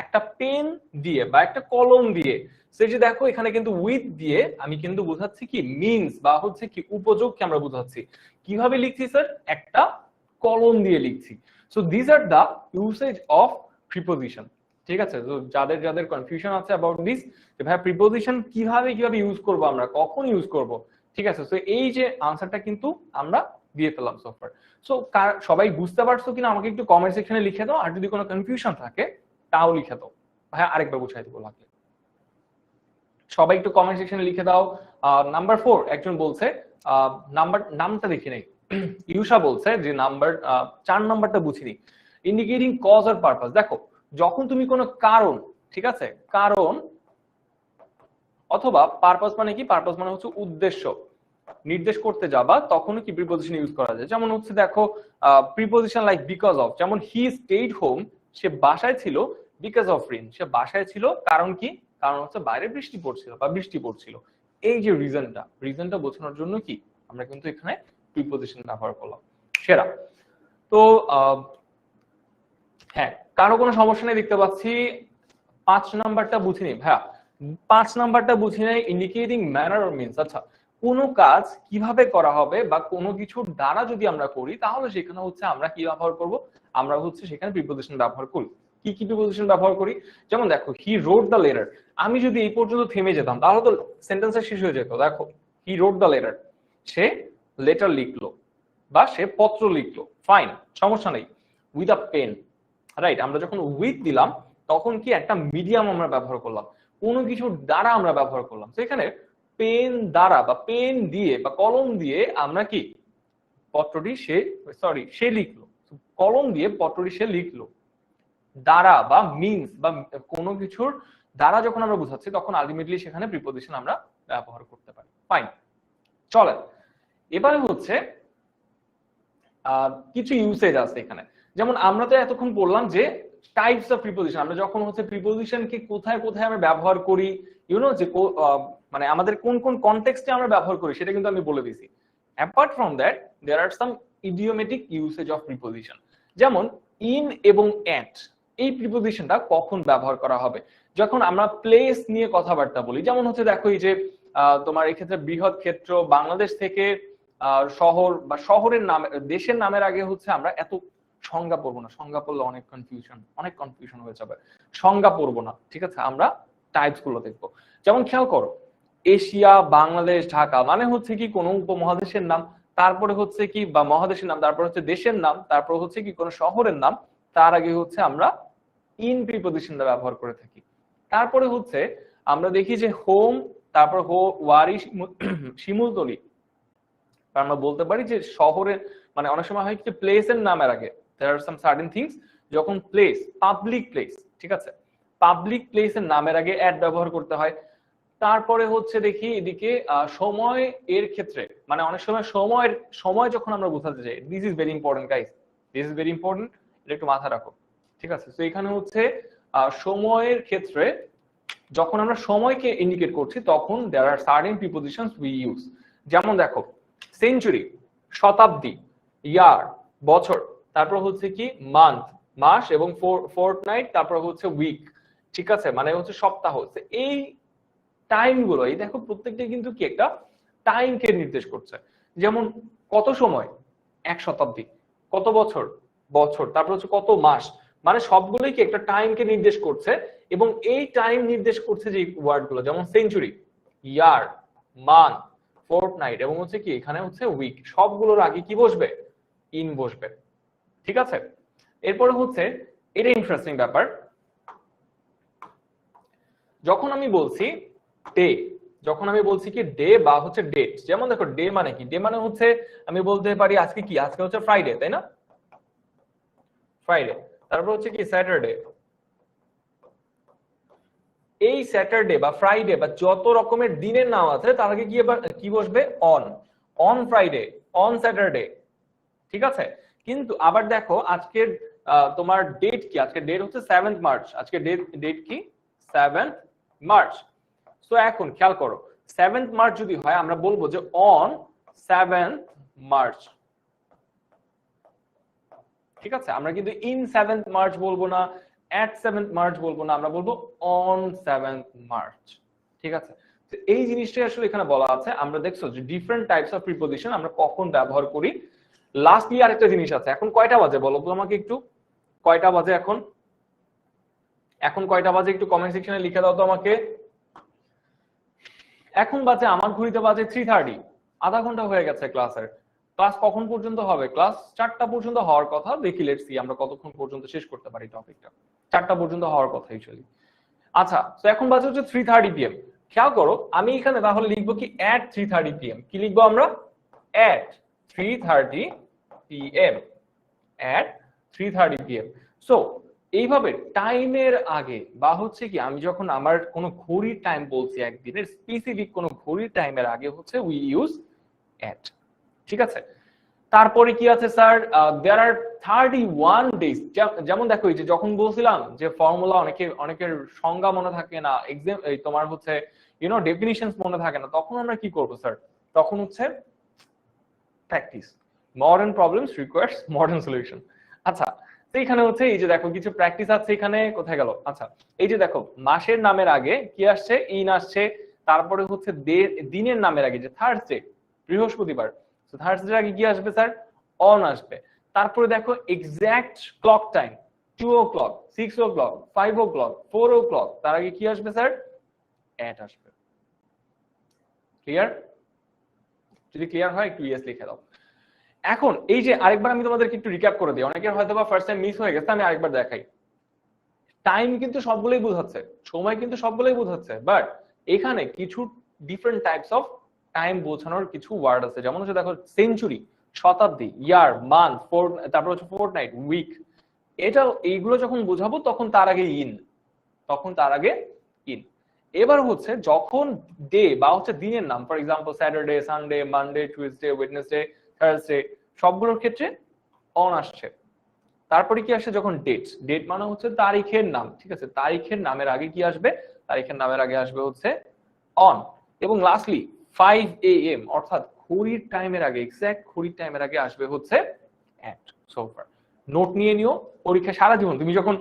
একটা পেন দিয়ে বা একটা কলম দিয়ে। সেই যে দেখো এখানে কিন্তু উইথ দিয়ে আমি কিন্তু বোঝাচ্ছি কি মিনস বা হচ্ছে কি উপযোগকে আমরা বোঝাচ্ছি। কিভাবে লিখছি স্যার? একটা কলম দিয়ে লিখছি। So this are the usage of preposition, ঠিক আছে। তো যাদের যাদের কনফিউশন আছে অ্যাবাউট দিস যে ভাই প্রিপোজিশন কিভাবে কিভাবে ইউজ করব, আমরা কখন ইউজ করব, ঠিক আছে। সো এই যে আনসারটা কিন্তু আমরা দিয়ে ফেললাম সোফার। সো সবাই বুঝতে পারছো কিনা আমাকে একটু কমেন্ট সেকশনে লিখে দাও, আর যদি কোনো কনফিউশন থাকে তাও লিখে দাও, হ্যাঁ আরেকবার বুঝাই দেবো লাগলে। সবাই একটু কমেন্ট সেকশনে লিখে দাও। নাম্বার 4 একজন বলছে, নামটা দেখি নাই, ইউষা বলছে যে নাম্বার 4 নাম্বারটা বুঝিনি, ইন্ডিকেটিং কজ অর পারপাস। দেখো যখন তুমি কোনো কারণ, ঠিক আছে, কারণ অথবা পারপাস মানে কি, পারপাস মানে হচ্ছে উদ্দেশ্য নির্দেশ করতে যাবা, তখনও কি প্রিপজিশন ইউজ করা যায়। যেমন হচ্ছে দেখো প্রিপজিশন লাইক বিকজ অফ, যেমন হি স্টেইড হোম, সে বাসায় ছিল, বিকজ অফ রেইন, সে বাসায় ছিল কারণ কি, কারণ হচ্ছে বাইরে বৃষ্টি পড়ছিল বা বৃষ্টি পড়ছিল। এই যে রিজনটা বোঝানোর জন্য কি আমরা কিন্তু এখানে প্রিপজিশন ব্যবহার করলাম। সেরা। তো হ্যাঁ, কারো কোনো সমস্যা নেই দেখতে পাচ্ছি। 5 নাম্বারটা বুঝিনি ভাইয়া, 5 নাম্বারটা বুঝি নাই, ইন্ডিকেটিং ম্যানার অর মিনস। আচ্ছা, কোনো কাজ কিভাবে করা হবে বা কোনো কিছুর দ্বারা যদি আমরা করি তাহলে সেখানে হচ্ছে আমরা কি ব্যবহার করব, আমরা হচ্ছে সেখানে প্রিপজিশন ব্যবহার করি। কি কি প্রিপজিশন ব্যবহার করি, যেমন দেখো হি রোড দ্য লেটার, আমি যদি এই পর্যন্ত থেমে যেতাম তাহলে তো সেন্টেন্সটা শেষ হয়ে যেত। দেখো হি রোড দ্য লেটার, সে লেটার লিখলো বা সে পত্র লিখলো, ফাইন, সমস্যা নেই। উইথ আ পেন, রাইট, আমরা যখন উইথ দিলাম তখন কি একটা মিডিয়াম আমরা ব্যবহার করলাম, কোনো কিছুর দ্বারা আমরা ব্যবহার করলাম। তো এখানে পেন দ্বারা বা পেন দিয়ে বা কলম দিয়ে আমরা কি পত্রটি সে লিখলো, কলম দিয়ে পত্রটি সে লিখলো। দ্বারা বা মিনস বা কোনো কিছুর দ্বারা যখন আমরা বুঝাচ্ছি তখন আলটিমেটলি সেখানে প্রিপজিশন আমরা ব্যবহার করতে পারি। ফাইন, চলে এবারে হচ্ছে কিছু ইউসেজ আছে এখানে। যেমন আমরা তো এতক্ষণ বললাম যে টাইপস অফ প্রিপজিশন, আমরা যখন হচ্ছে প্রিপজিশনকে কোথায় কোথায় আমরা ব্যবহার করি, ইউনো যে মানে আমাদের কোন কোন কনটেক্সটে আমরা ব্যবহার করি সেটা কিন্তু আমি বলে দিয়েছি। Apart from that there are some idiomatic usage of preposition. যেমন ইন এবং এট, এই প্রিপজিশনটা কখন ব্যবহার করা হবে, যখন আমরা প্লেস নিয়ে কথাবার্তা বলি। যেমন হচ্ছে দেখো এই যে তোমার এক্ষেত্রে বৃহৎ ক্ষেত্র, বাংলাদেশ থেকে শহর বা শহরের নাম, দেশের নামের আগে হচ্ছে আমরা এত সংজ্ঞা পড়বো না, সংজ্ঞা পড়লে অনেক কনফিউশন হয়ে যাবে, সংজ্ঞা পড়বো না, ঠিক আছে, আমরা টাইপস গুলো দেখবো। যেমন খেয়াল করো এশিয়া, বাংলাদেশ, ঢাকা মানে হচ্ছে কি কোনো উপমহাদেশের নাম, তারপরে হচ্ছে কি বা মহাদেশের নাম, তারপর হচ্ছে দেশের নাম, তারপর হচ্ছে কি কোনো শহরের নাম, তার আগে হচ্ছে আমরা ইন প্রিপজিশনটা ব্যবহার করে থাকি। তারপরে হচ্ছে আমরা দেখি যে হোম, তারপর ওয়ারি, শিমুলতলি, আমরা বলতে পারি যে শহরে মানে অনেক সময় হয় কি প্লেসের নামের আগে there are some certain things, যখন প্লেস, পাবলিক প্লেস, ঠিক আছে, পাবলিক প্লেসের নামের আগে অ্যাড ব্যবহার করতে হয়। তারপরে হচ্ছে দেখি এদিকে সময় এর ক্ষেত্রে, মানে অনেক সময় সময় যখন আমরা বোঝাতে চাই, this is very important guys, this is very important, এটা একটু মাথায় রাখো, ঠিক আছে। তো এখানে হচ্ছে সময়ের ক্ষেত্রে যখন আমরা সময়কে ইন্ডিকেট করছি তখন there are certain prepositions we use। যেমন দেখো সেঞ্চুরি, শতাব্দী, ইয়ার, বছর, তারপর হচ্ছে কি মান্থ, মাস, এবং ফোর্টনাইট, তারপর হচ্ছে উইক, ঠিক আছে, মানে হচ্ছে সপ্তাহ। এই টাইম গুলো, এই দেখো প্রত্যেকটা কিন্তু কি একটা টাইমকে নির্দেশ করছে। যেমন কত সময়, 1 শতাব্দী, কত বছর, বছর, তারপর হচ্ছে কত মাস, মানে সবগুলোই কি একটা টাইমকে নির্দেশ করছে। এবং এই টাইম নির্দেশ করছে যে ওয়ার্ড গুলো, যেমন সেঞ্চুরি, ইয়ার, মান্থ, ফোর্টনাইট এবং হচ্ছে কি এখানে হচ্ছে উইক, সবগুলোর আগে কি বসবে, ইন বসবে, ঠিক আছে। এরপরে হচ্ছে এটা ইন্টারেস্টিং ব্যাপার, যখন আমি বলছি ডে, যখন আমি বলছি কি ডে বা হচ্ছে ডেট, যেমন দেখো ডে মানে কি, ডে মানে হচ্ছে আমি বলতে পারি আজকে কি, আজকে হচ্ছে ফ্রাইডে, তাই না, ফ্রাইডে, তারপর হচ্ছে কি স্যাটারডে। এই স্যাটারডে বা ফ্রাইডে বা যত রকমের দিনের নাম আছে তার আগে কি বসবে, অন ফ্রাইডে, অন স্যাটারডে, ঠিক আছে। কিন্তু আবার দেখো আজকের তোমার ডেট কি, আজকের ডেট হচ্ছে 7th মার্চ, আজকে ডেট কি 7th মার্চ। সো এখন খেয়াল করো 7th মার্চ যদি হয় আমরা বলবো যে অন 7th মার্চ, ঠিক আছে। আমরা কিন্তু ইন 7th মার্চ বলবো না, at 7th মার্চ বলবো না, আমরা বলবো on 7th মার্চ, ঠিক আছে। তো এই জিনিসটাই আসলে এখানে বলা আছে। আমরা দেখছো যে ডিফারেন্ট টাইপস অফ প্রিপজিশন আমরা কখন ব্যবহার করি। লাস্টলি আরেকটা জিনিস আছে, এখন কয়টা বাজে বলো তো আমাকে একটু, কয়টা বাজে এখন, এখন কয়টা বাজে একটু কমেন্ট সেকশনে লিখে দাও তো আমাকে। এখন বাজে আমার ঘড়িতে বাজে 3:30, আধা ঘন্টা হয়ে গেছে ক্লাসের। ক্লাস কখন পর্যন্ত হবে? ক্লাস 4টা পর্যন্ত হওয়ার কথা। দেখি লেটস সি আমরা কতক্ষণ পর্যন্ত শেষ করতে পারি টপিকটা। 4টা পর্যন্ত হওয়ার কথা অ্যাকচুয়ালি। আচ্ছা, তো এখন বাজে হচ্ছে 3:30 PM। খেয়াল করো আমি এখানে তাহলে লিখবো কি at 3:30 PM। কি লিখবো আমরা? at 3:30 PM, at 3:30 PM। So এইভাবে টাইমের আগে বা হচ্ছে কি আমি যখন আমার কোনো ঘড়ির টাইম বলছি একদিনের স্পেসিফিক কোনো ঘড়ির টাইমের আগে হচ্ছে উই ইউজ at। ঠিক আছে, তারপরে কি আছে স্যার? দেয়ার আর 31 ডেজ। যেমন দেখো এই যে যখন বলছিলাম যে ফর্মুলা অনেকের সংজ্ঞা মনে থাকে না, এক্সাম তোমার হচ্ছে ডেফিনিশনস মনে থাকে না, তখন আমরা কি করব স্যার? তখন হচ্ছে practice. Modern problems requires modern solution. আচ্ছা, তো এখানে হচ্ছে এই যে দেখো কিছু প্র্যাকটিস আছে এখানে। কোথায় গেল? আচ্ছা, এই যে দেখো মাসের নামের আগে কি আসছে? ইন আসছে। তারপরে হচ্ছে দিনের নামের আগে যে থার্সডে, বৃহস্পতিবার, তো থার্সডে আগে কি আসবে স্যার? অন আসবে। তারপরে দেখো exact clock time 2 o'clock, 6 o'clock, 5 o'clock, 4 o'clock, তার আগে কি আসবে স্যার? অ্যাট আসবে। ক্লিয়ার? যদি ক্লিয়ার হয় একটু ইয়েস লিখে দাও। এখন এই যে আরেকবার আমি তোমাদেরকে একটু রিক্যাপ করে দিই, অনেকের হয়তো বা ফার্স্ট টাইম মিস হয়ে গেছে, আমি আরেকবার দেখাই। টাইম কিন্তু সবগুলোই বোঝাচ্ছে, সময় কিন্তু সবগুলোই বোঝাচ্ছে, বাট এখানে কিছু ডিফারেন্ট টাইপস অফ টাইম বোঝানোর কিছু ওয়ার্ড আছে। যেমন হচ্ছে দেখো সেঞ্চুরি, শতাব্দী, ইয়ার, মান্থ, তারপর হচ্ছে ফোর্টনাইট, উইক। এটা এইগুলো যখন বোঝাবো তখন তার আগে ইন, তখন তার আগে ইন। এবার হচ্ছে যখন ডে বা হচ্ছে দিনের নাম, for example Saturday, Sunday, Monday, Tuesday, Wednesday, Thursday, সবগুলোর ক্ষেত্রে অন আসছে। তারপরে কি আসে? যখন ডেট, ডেট মানে হচ্ছে তারিখের নাম। ঠিক আছে, তারিখের নামের আগে কি আসবে? তারিখের নামের আগে আসবে হচ্ছে অন। এবং লাস্টলি 5 AM অর্থাৎ ঘড়ির টাইমের আগে, এক্সাক্ট ঘড়ির টাইমের আগে আসবে হচ্ছে অ্যাট। সো ফার নোট নিয়ে নিও, পরীক্ষা সারা জীবন তুমি যখন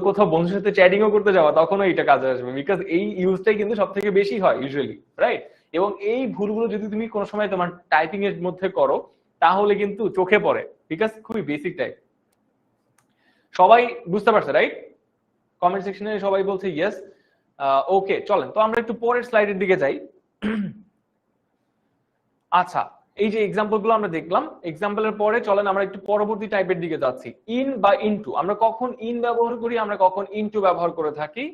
কোথাও বন্ধুর সাথে চ্যাটিংও করতে যাওয়া তখনও এটা কাজে আসবে, বিকজ এই ইউজটাই কিন্তু সব থেকে বেশি হয় ইউজুয়ালি, রাইট? এবং এই ভুলগুলো যদি তুমি কোনো সময় তোমার টাইপিং এর মধ্যে করো তাহলে কিন্তু চোখে পড়ে, বিকজ খুবই বেসিক টাইপ। সবাই বুঝতে পারছে, রাইট? কমেন্ট সেকশনে সবাই বলছে ইয়েস। ওকে, চলেন তো আমরা একটু পরের স্লাইডের দিকে যাই। আচ্ছা, এই যে এক্সাম্পল গুলো আমরা দেখলাম, এক্সাম্পলের পরে চলেন আমরা একটু পরবর্তী টাইপের দিকে যাচ্ছি। ইন বা ইনটু, আমরা কখন ইন ব্যবহার করি, আমরা কখন ইনটু ব্যবহার করে থাকি?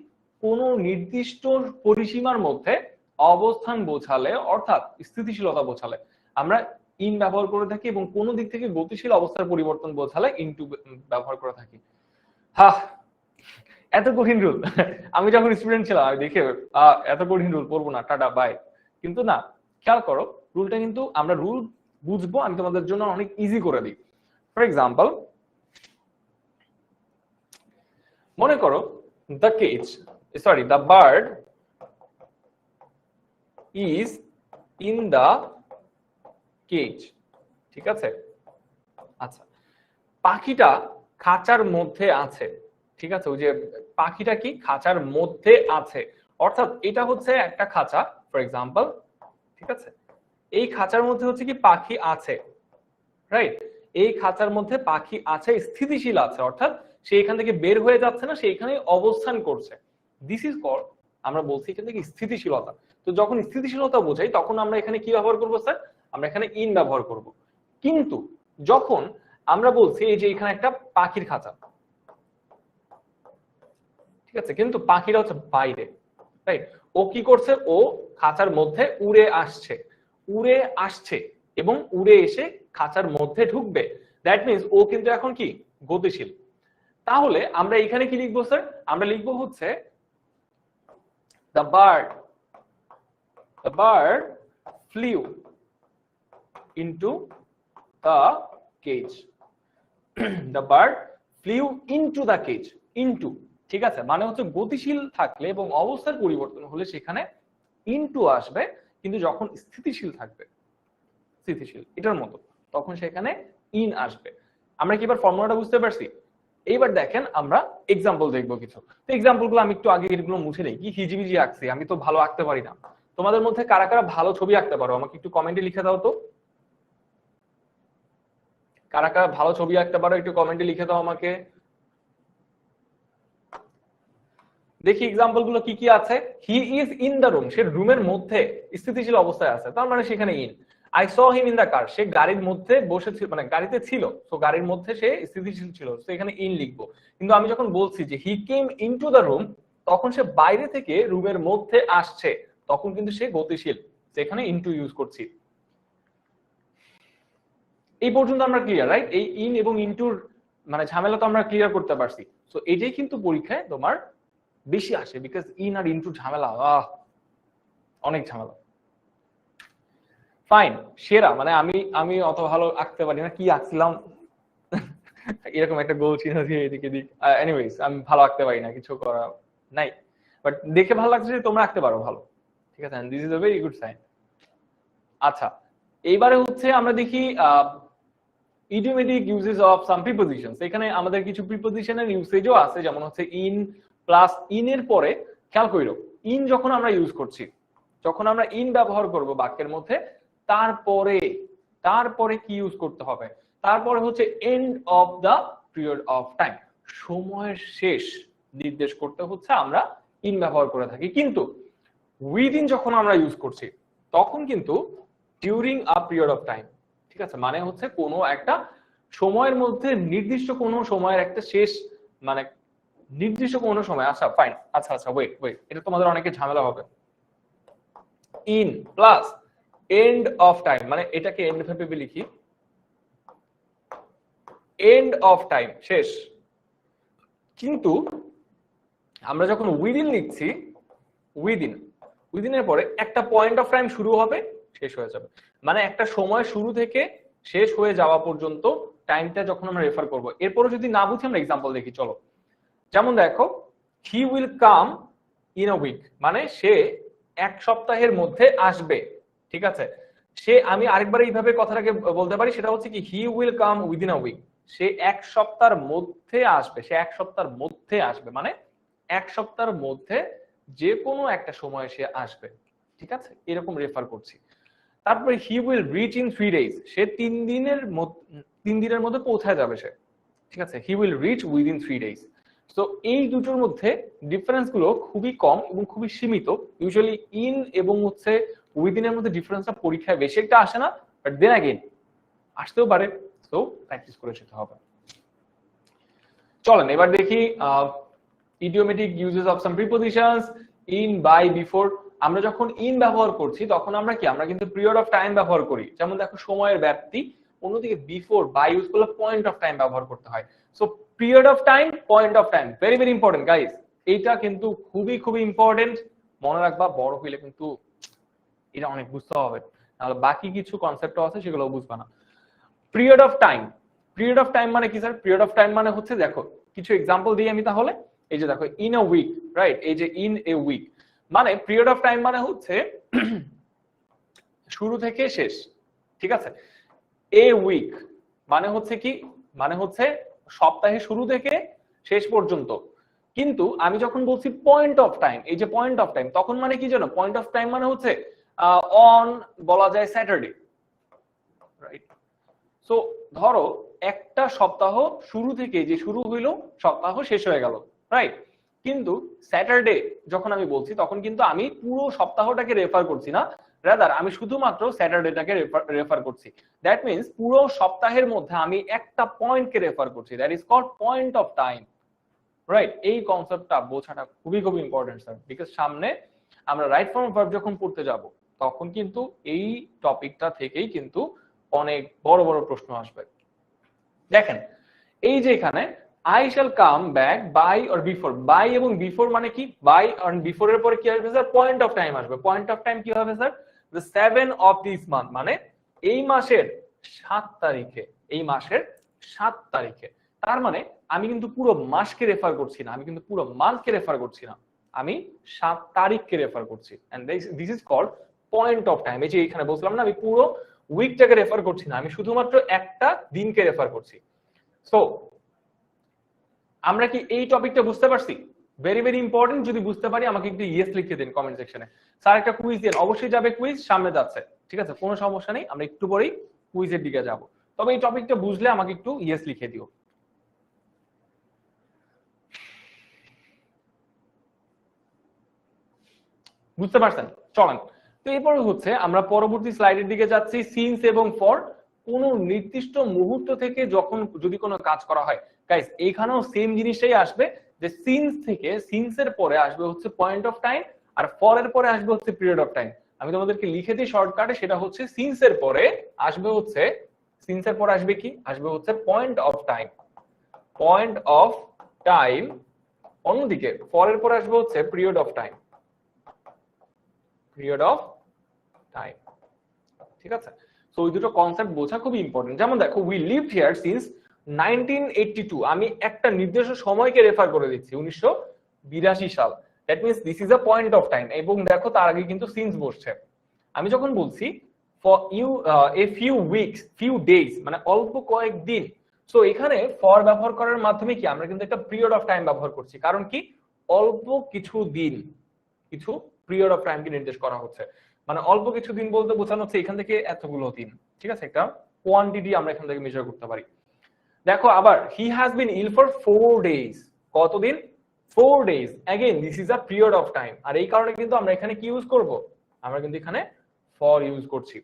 কোন নির্দিষ্ট পরিসীমার মধ্যে অবস্থান বোঝালে, অর্থাৎ স্থিতিশীলতা বোঝালে আমরা ইন ব্যবহার করে থাকি, এবং কোন দিক থেকে গতিশীল অবস্থার পরিবর্তন বোঝালে ইনটু ব্যবহার করে থাকি। হ্যাঁ, এত কঠিন রুল। আমি যখন স্টুডেন্ট ছিলাম আমি দেখে এত কঠিন রুল পড়বো না, টাটা বাই। কিন্তু না, খেয়াল করো রুলটা কিন্তু আমরা রুল বুঝবো, আমি তোমাদের জন্য অনেক ইজি করে দিই। ফর এক্সাম্পল মনে করো the cage, sorry the bird is in the cage. ঠিক আছে, আচ্ছা, পাখিটা খাঁচার মধ্যে আছে। ঠিক আছে, ওই যে পাখিটা কি খাঁচার মধ্যে আছে, অর্থাৎ এটা হচ্ছে একটা খাঁচা ফর এক্সাম্পল। ঠিক আছে, এই খাঁচার মধ্যে হচ্ছে কি পাখি আছে, রাইট? এই খাঁচার মধ্যে পাখি আছে, স্থিতিশীল আছে, অর্থাৎ সে এখান থেকে বের হয়ে যাচ্ছে না, সে এখানে অবস্থান করছে। দিস ইজ কল্ড, আমরা বলছি এখান থেকে স্থিতিশীলতা। তো যখন স্থিতিশীলতা বোঝাই তখন আমরা এখানে কি ব্যবহার করবো স্যার? আমরা এখানে ইন ব্যবহার করব। কিন্তু যখন আমরা বলছি এই যে এখানে একটা পাখির খাঁচা, ঠিক আছে, কিন্তু পাখিটা হচ্ছে বাইরে, রাইট? ও কি করছে? ও খাঁচার মধ্যে উড়ে আসছে, উড়ে আসছে এবং উড়ে এসে খাঁচার মধ্যে ঢুকবে। দ্যাট মিনস ও কিন্তু এখন কি গতিশীল। তাহলে আমরা এখানে কি লিখবো স্যার? আমরা লিখবো হচ্ছে the bird flew into the cage. the bird flew into the cage. into, ঠিক আছে, মানে হচ্ছে গতিশীল থাকলে এবং অবস্থার পরিবর্তন হলে সেখানে ইনটু আসবে, কিন্তু যখন স্থিতিশীল থাকবে, স্থিতিশীল এটার মতো, তখন সেখানে ইন আসবে। আমরা কি এবার ফর্মুলাটা বুঝতে পারছি? এইবার দেখেন আমরা এক্সাম্পল দেখবো কিছু। তো এক্সাম্পল গুলো আমি একটু আগে এগুলো মুছে নেই, কি হিজিবিজি আঁকছি, আমি তো ভালো আঁকতে পারি না। তোমাদের মধ্যে কারা কারা ভালো ছবি আঁকতে পারো আমাকে একটু কমেন্টে লিখে দাও তো। কারা কারা ভালো ছবি আঁকতে পারো একটু কমেন্টে লিখে দাও আমাকে, দেখি এক্সাম্পল গুলো কি কি আছে। He is in the room, সে রুমের মধ্যে স্থিতিশীল অবস্থায় আছে, তার মানে সেখানে in. I saw him in the car, সে গাড়ির মধ্যে বসেছিল, মানে গাড়িতে ছিল, তো গাড়ির মধ্যে সে স্থিতিশীল ছিল, তো এখানে ইন লিখবো। কিন্তু আমি যখন বলছি যে হি কেম ইনটু দ্য রুম, তখন সে বাইরে থেকে রুমের মধ্যে আসছে, তখন কিন্তু সে গতিশীল, সেখানে ইনটু ইউজ করছি। এই পর্যন্ত আমরা ক্লিয়ার, রাইট? এই ইন এবং ইনটুর মানে ঝামেলা তো আমরা ক্লিয়ার করতে পারছি। তো এটাই কিন্তু পরীক্ষায় তোমার বেশি আসে, বিকজ ইন আর ইনটুর ঝামেলা অনেক ঝামেলা। ফাইন, সেরা মানে আমি অত ভালো আঁকতে পারি না, কি আঁকছিলাম এরকম একটা গোল চিহ্ন দিয়ে এদিকে দিক। এনিওয়েজ, আমি ভালো আঁকতে পারি না, কিছু করা নাই, বাট দেখে ভালো লাগছে যে তোমরা আঁকতে পারো ভালো, ঠিক আছে, this is a very good sign. আচ্ছা, এইবারে হচ্ছে আমরা দেখি idiomatic uses of some prepositions। এখানে আমাদের কিছু প্রিপোজিশনের ইউসেজও আছে, যেমন হচ্ছে ইন প্লাস ইন এর পরে, খেয়াল কইরো ইন যখন আমরা ইউজ করছি, যখন আমরা ইন ব্যবহার করব বাক্যের মধ্যে, তারপরে তারপরে কি ইউজ করতে হবে, তারপরে হচ্ছে and of the period of time, সময়ের শেষ নির্দেশ করতে হচ্ছে আমরা ইন ব্যবহার করে থাকি। কিন্তু উইদিন যখন আমরা ইউজ করছি, তখন কিন্তু during a period of time, ঠিক আছে, মানে হচ্ছে কোনো একটা সময়ের মধ্যে নির্দিষ্ট কোনো সময়ের একটা শেষ, মানে নির্দিষ্ট কোনো সময়। আচ্ছা ফাইন, আচ্ছা আচ্ছা ওয়েট ওয়েট, এটা তোমাদের অনেকে ঝামেলা হবে। In plus end of time, মানে এটাকে এন্ড ভেবে লিখি, এন্ড অফ টাইম শেষ। কিন্তু আমরা যখন উইদিন লিখছি, উইদিন উইদিনের পরে একটা পয়েন্ট অফ টাইম শুরু হবে, শেষ হয়ে যাবে, মানে একটা সময় শুরু থেকে শেষ হয়ে যাওয়া পর্যন্ত টাইমটা যখন আমরা রেফার করব। এরপরে যদি না বুঝি আমরা এক্সাম্পল দেখি, চলো। যেমন দেখো, he will come in a week, মানে সে এক সপ্তাহের মধ্যে আসবে, ঠিক আছে। সে, আমি আরেকবার এইভাবে কথাটাকে বলতে পারি, সেটা হচ্ছে কি, he will come within a week, সে এক সপ্তাহের মধ্যে আসবে, সে এক সপ্তাহের মধ্যে আসবে, মানে এক সপ্তাহের মধ্যে যে কোনো একটা সময় সে আসবে, ঠিক আছে, এরকম রেফার করছি। তারপরে he will reach in 3 days, সে 3 দিনের মধ্যে পৌঁছায় যাবে সে, ঠিক আছে, he will reach within 3 days। তো এই দুটোর মধ্যে ডিফারেন্স গুলো খুবই কম এবং খুবই সীমিত। ইউজুয়ালি ইন এবং হচ্ছে উইদিনের মধ্যে ডিফারেন্সটা পরীক্ষায় বেশি একটা আসে না, বাট দেন अगेन আসতেও পারে, তো প্র্যাকটিস করে যেতে হবে। চলেন এবার দেখি idiomatic uses of some prepositions, in, by, before। আমরা যখন ইন ব্যবহার করছি তখন আমরা কি, আমরা কিন্তু পিরিয়ড অফ টাইম ব্যবহার করি, যেমন দেখো সময়ের ব্যাপ্তি। অন্যদিকে বিফোর, বাই ইউজ করলে পয়েন্ট অফ টাইম ব্যবহার করতে হয়। So period of time, point of time, very very important guys, এইটা কিন্তু খুবই খুবই ইম্পর্টেন্ট, মনে রাখবা, বড় হইলে কিন্তু এটা অনেক বুঝতে হবে, তাহলে বাকি কিছু কনসেপ্টও আছে সেগুলো বুঝবা না। Period of time, period of time মানে কি স্যার? পিরিয়ড অফ টাইম মানে হচ্ছে, দেখো কিছু এক্সাম্পল দিই আমি তাহলে। এই যে দেখো, ইন এ উইক, রাইট, এই যে ইন এ উইক, মানে পিরিয়ড অফ টাইম মানে হচ্ছে শুরু থেকে শেষ, ঠিক আছে। এ উইক মানে হচ্ছে কি, মানে হচ্ছে সপ্তাহে শুরু থেকে শেষ পর্যন্ত। কিন্তু আমি যখন বলছি পয়েন্ট অফ টাইম, এই যে পয়েন্ট অফ টাইম, তখন মানে কি জানো, পয়েন্ট অফ টাইম মানে হচ্ছে অন, বলা যায় স্যাটারডে, রাইট। সো ধরো একটা সপ্তাহ শুরু থেকে যে শুরু হইলো, সপ্তাহ শেষ হয়ে গেল, রাইট। কিন্তু স্যাটারডে যখন আমি বলছি, তখন কিন্তু আমি পুরো সপ্তাহটাকে রেফার করছি না, রাদার আমি শুধুমাত্র স্যাটারডেটাকে রেফার করছি। দ্যাট মিনস পুরো সপ্তাহের মধ্যে আমি একটা পয়েন্টকে রেফার করছি, that is called point of time, right. এই কনসেপ্টটা বোঝাটা খুবই খুবই ইম্পর্টেন্ট স্যার, বিকজ সামনে আমরা রাইট ফর্ম অফ ভার্ব যখন পড়তে যাব, তখন কিন্তু এই টপিকটা থেকেই কিন্তু অনেক বড় বড় প্রশ্ন আসবে। দেখেন, এই যে এখানে I shall come back by or before, by এবং বিফোর মানে কি, বাই আর বিফোর এর পরে কি আসবে স্যার? পয়েন্ট অফ টাইম আসবে। পয়েন্ট অফ টাইম কি হবে sir? The 7 of this month, মানে এই মাসের 7 তারিখে, এই মাসের 7 তারিখে। তার মানে আমি কিন্তু পুরো মাসকে রেফার করছি না, আমি কিন্তু পুরো মান্থকে রেফার করছি না, আমি 7 তারিখকে রেফার করছি, and this is called point of time. এই যে এখানে বলছিলাম না, আমি পুরো উইকটাকে রেফার করছি না, আমি শুধুমাত্র একটা দিনকে রেফার করছি। সো আমরা কি এই টপিকটা বুঝতে পারছি? ভেরি ভেরি ইম্পর্টেন্ট, যদি বুঝতে পারি আমাকে একটু ইয়েস লিখে দিন কমেন্ট সেকশনে। স্যার একটা কুইজ দিন, অবশ্যই যাবে, কুইজ সামনে যাচ্ছে, ঠিক আছে, কোনো সমস্যা নেই, আমরা একটু পরেই কুইজের দিকে যাব। তবে এই টপিকটা বুঝলে আমাকে একটু ইয়েস লিখে দিও। বুঝতে পারছেন? চলেন তো এরপরে হচ্ছে আমরা পরবর্তী স্লাইডের দিকে যাচ্ছি। সিন্স এবং ফর, কোন নির্দিষ্ট মুহূর্ত থেকে যখন যদি কোনো কাজ করা হয়, গাইস এইখানেও সেম জিনিসটাই আসবে, যে সিন্স থেকে, সিন্সের পরে আসবে হচ্ছে পয়েন্ট অফ টাইম, আর ফর এর পরে আসবে হচ্ছে পিরিয়ড অফ টাইম। আমি তোমাদেরকে লিখে দিই শর্টকাটে, সেটা হচ্ছে সিন্সের পরে আসবে হচ্ছে, সিন্সের পরে আসবে কি, আসবে হচ্ছে point of time, point of time. অন্যদিকে ফর এর পরে আসবে হচ্ছে period of time, period of time. ঠিক আছে, তো ওই দুটো কনসেপ্ট বোঝা খুবই ইম্পর্টেন্ট। যেমন দেখো, উই লিভড হিয়ার সিন্স 1982, আমি একটা নির্দিষ্ট সময়কে রেফার করে দিচ্ছি, 1982 সাল। That means this is a point of time, এবং দেখো তার আগে কিন্তু সিন্স বসছে। আমি যখন বলছি for you a few weeks, few days, মানে অল্প কয়েকদিন, সো এখানে ফর ব্যবহার করার মাধ্যমে কি আমরা কিন্তু একটা পিরিয়ড অফ টাইম ব্যবহার করছি, কারণ কি অল্প কিছু দিন, কিছু পিরিয়ড অফ টাইমকে নির্দেশ করা হচ্ছে। মানে অল্প কিছু দিন বলতে বোঝানো হচ্ছে এখান থেকে এতগুলো দিন, ঠিক আছে, একটা কোয়ান্টিটি আমরা এখান থেকে মেজার করতে পারি। দেখো আবার, he has been ill for 4 days, কতদিন, 4 days. Again this is a period of time, আর এই কারণে কিন্তু আমরা এখানে কি ইউজ করব, আমরা কিন্তু এখানে ফর ইউজ করছি।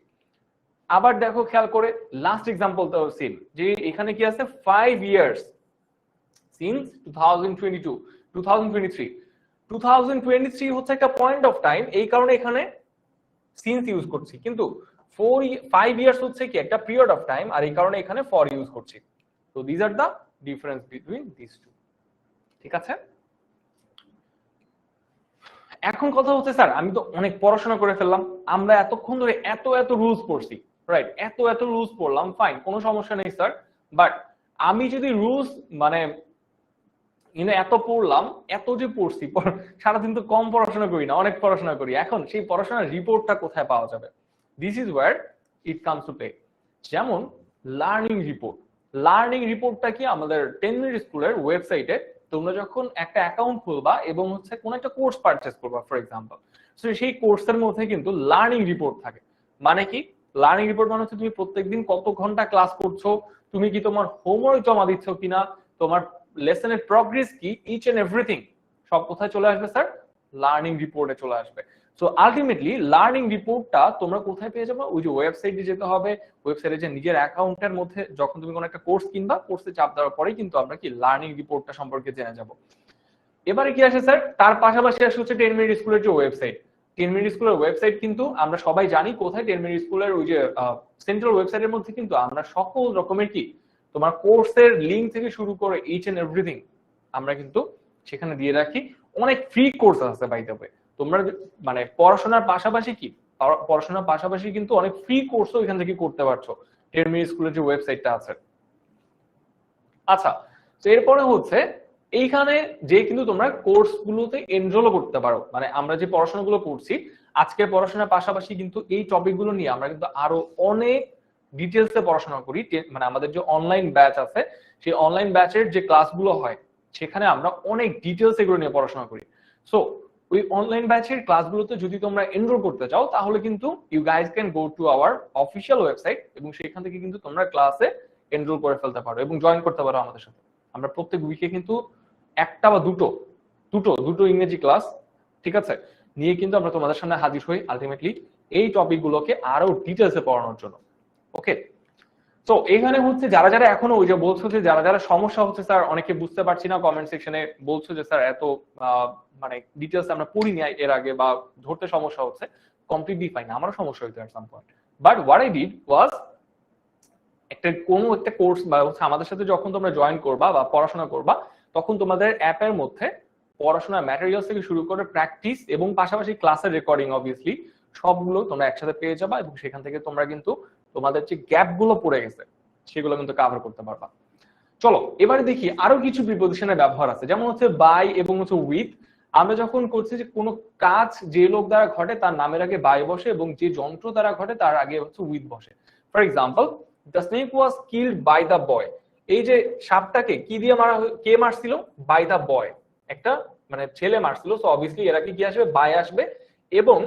আবার দেখো খেয়াল করে লাস্ট এক্সাম্পল তো সিন, যে এখানে কি আছে 5 ইয়ার্স, সিন্স 2022, 2023, 2023 হচ্ছে একটা পয়েন্ট অফ টাইম, এই কারণে এখানে সিন্স ইউজ করছি, কিন্তু 5 ইয়ার্স হচ্ছে কি একটা পিরিয়ড অফ টাইম, আর এই কারণে এখানে ফর ইউজ করছি। তো this are the difference between this two. ঠিক আছে, এখন কথা হচ্ছে স্যার আমি তো অনেক পড়াশোনা করে ফেললাম, আমরা এতক্ষণ ধরে এত এত রুলস পড়ছি, রাইট, এত এত রুলস পড়লাম, ফাইন, কোনো সমস্যা নেই স্যার, বাট আমি যদি রুলস মানে এত পড়লাম, এত যে পড়ছি, সারাদিন তো কম পড়াশোনা করি না, অনেক পড়াশোনা করি, এখন সেই পড়াশোনার রিপোর্টটা কোথায় পাওয়া যাবে? This is wire it comes to play. যেমন লার্নিং রিপোর্ট, লার্নিং রিপোর্টটা কি আমাদের 10 মিনিট স্কুলের ওয়েবসাইটে তোমরা যখন একটা অ্যাকাউন্ট খুলবা এবং হচ্ছে কোন একটা কোর্স পারচেজ করবা ফর এক্সাম্পল, সো সেই কোর্সের মধ্যে কিন্তু লার্নিং রিপোর্ট থাকে। মানে কি লার্নিং রিপোর্ট মানে হচ্ছে তুমি প্রত্যেকদিন কত ঘন্টা ক্লাস করছো, তুমি কি তোমার হোমওয়ার্ক জমা দিচ্ছ কিনা, তোমার লেসনের প্রগ্রেস কি, ইচ এন্ড এভরিথিং সব কোথায় চলে আসবে স্যার? লার্নিং রিপোর্টে চলে আসবে। সো আলটিমেটলি লার্নিং রিপোর্টটা তোমরা কোথায় পেয়ে যাবে? ওই যে ওয়েবসাইটে যেতে হবে, ওয়েবসাইটে যে নিজের অ্যাকাউন্টের মধ্যে যখন তুমি কোনো একটা কোর্স কিনবা, কোর্সে চাপ দেওয়ার পরেই কিন্তু আমরা কি লার্নিং রিপোর্টটা সম্পর্কে জেনে যাব। এবারে কি আসে স্যার, তার পাশাপাশি আসে হচ্ছে 10 মিনিট স্কুলের যে ওয়েবসাইট। 10 মিনিট স্কুলের ওয়েবসাইট কিন্তু আমরা সবাই জানি কোথায়, 10 মিনিট স্কুলের ওই যে সেন্ট্রাল ওয়েবসাইটের মধ্যে কিন্তু আমরা সকল রকমের কি তোমার কোর্সের লিংক থেকে শুরু করে ইচ এন্ড এভরিথিং আমরা কিন্তু সেখানে দিয়ে রাখি। অনেক ফ্রি কোর্স আছে বাই দ্য ওয়ে, তোমরা মানে পড়াশোনার পাশাপাশি কি, পড়াশোনার পাশাপাশি কিন্তু অনেক ফ্রি কোর্সও এখান থেকে করতে পারছো 10 মিনিট স্কুলের যে ওয়েবসাইটটা আছে। আচ্ছা, তো এরপরে হচ্ছে এইখানে যে কিন্তু তোমরা কোর্স গুলোতে এনরোল করতে পারো, মানে আমরা যে পড়াশোনাগুলো করছি আজকের পড়াশোনার পাশাপাশি কিন্তু এই টপিক গুলো নিয়ে আমরা কিন্তু আরো অনেক ডিটেলসে পড়াশোনা করি। মানে আমাদের যে অনলাইন ব্যাচ আছে, সেই অনলাইন ব্যাচের যে ক্লাসগুলো হয় সেখানে আমরা অনেক ডিটেলস এগুলো নিয়ে পড়াশোনা করি। সো ওই অনলাইন ব্যাচের ক্লাসগুলোতে যদি তোমরা এনরোল করতে চাও তাহলে কিন্তু you guys can go to our official website, এবং সেখান থেকে কিন্তু তোমরা ক্লাসে এনরোল করে ফেলতে পারো এবং জয়েন করতে পারো আমাদের সাথে। আমরা প্রত্যেক উইকে কিন্তু একটা বা দুটো ইংরেজি ক্লাস, ঠিক আছে, নিয়ে কিন্তু আমরা তোমাদের সামনে হাজির হই আলটিমেটলি এই টপিকগুলোকে আরো ডিটেলসে পড়ানোর জন্য। ওকে, তো এখানে হচ্ছে যারা যারা এখনো ওই যে বলছো যে যারা যারা সমস্যা হচ্ছে স্যার অনেকে বুঝতে পারছি না, কমেন্ট সেকশনে বলছো যে স্যার এত মানে ডিটেলস আমরা পড়িনি এর আগে বা ধরতে সমস্যা হচ্ছে, কমপ্লিটলি ফাইন, আমারও সমস্যা হইতো at some point, but what I did was কোনো একটা কোর্স বা আমাদের সাথে যখন তোমরা জয়েন করবা বা পড়াশোনা করবা তখন তোমাদের অ্যাপের মধ্যে পড়াশোনার ম্যাটেরিয়ালস থেকে শুরু করে প্র্যাকটিস এবং পাশাপাশি ক্লাসের রেকর্ডিং অবভিয়াসলি সবগুলো তোমরা একসাথে পেয়ে যাবা, এবং সেখান থেকে তোমরা কিন্তু তোমাদের যে গ্যাপ গুলো পড়ে গেছে সেগুলো কিন্তু কভার করতে পারবা। চলো এবারে দেখি আরো কিছু প্রিপোজিশনের ব্যবহার আছে, যেমন হচ্ছে বাই এবং হচ্ছে উইথ। আমরা যখন করছি যে কোনো কাজ যে লোক দ্বারা ঘটে তার নামের আগে বাই বসে, এবং যে যন্ত্র দ্বারা ঘটে তার আগে হচ্ছে উইথ বসে। For example, the snake was killed by the boy. এই যে সাপটাকে কি দিয়ে মারা, কে মারছিল? বাই দ্য বয়, একটা মানে ছেলে মারছিল, সো অবভিয়াসলি এর আগে কি আসবে? বাই আসবে, এবং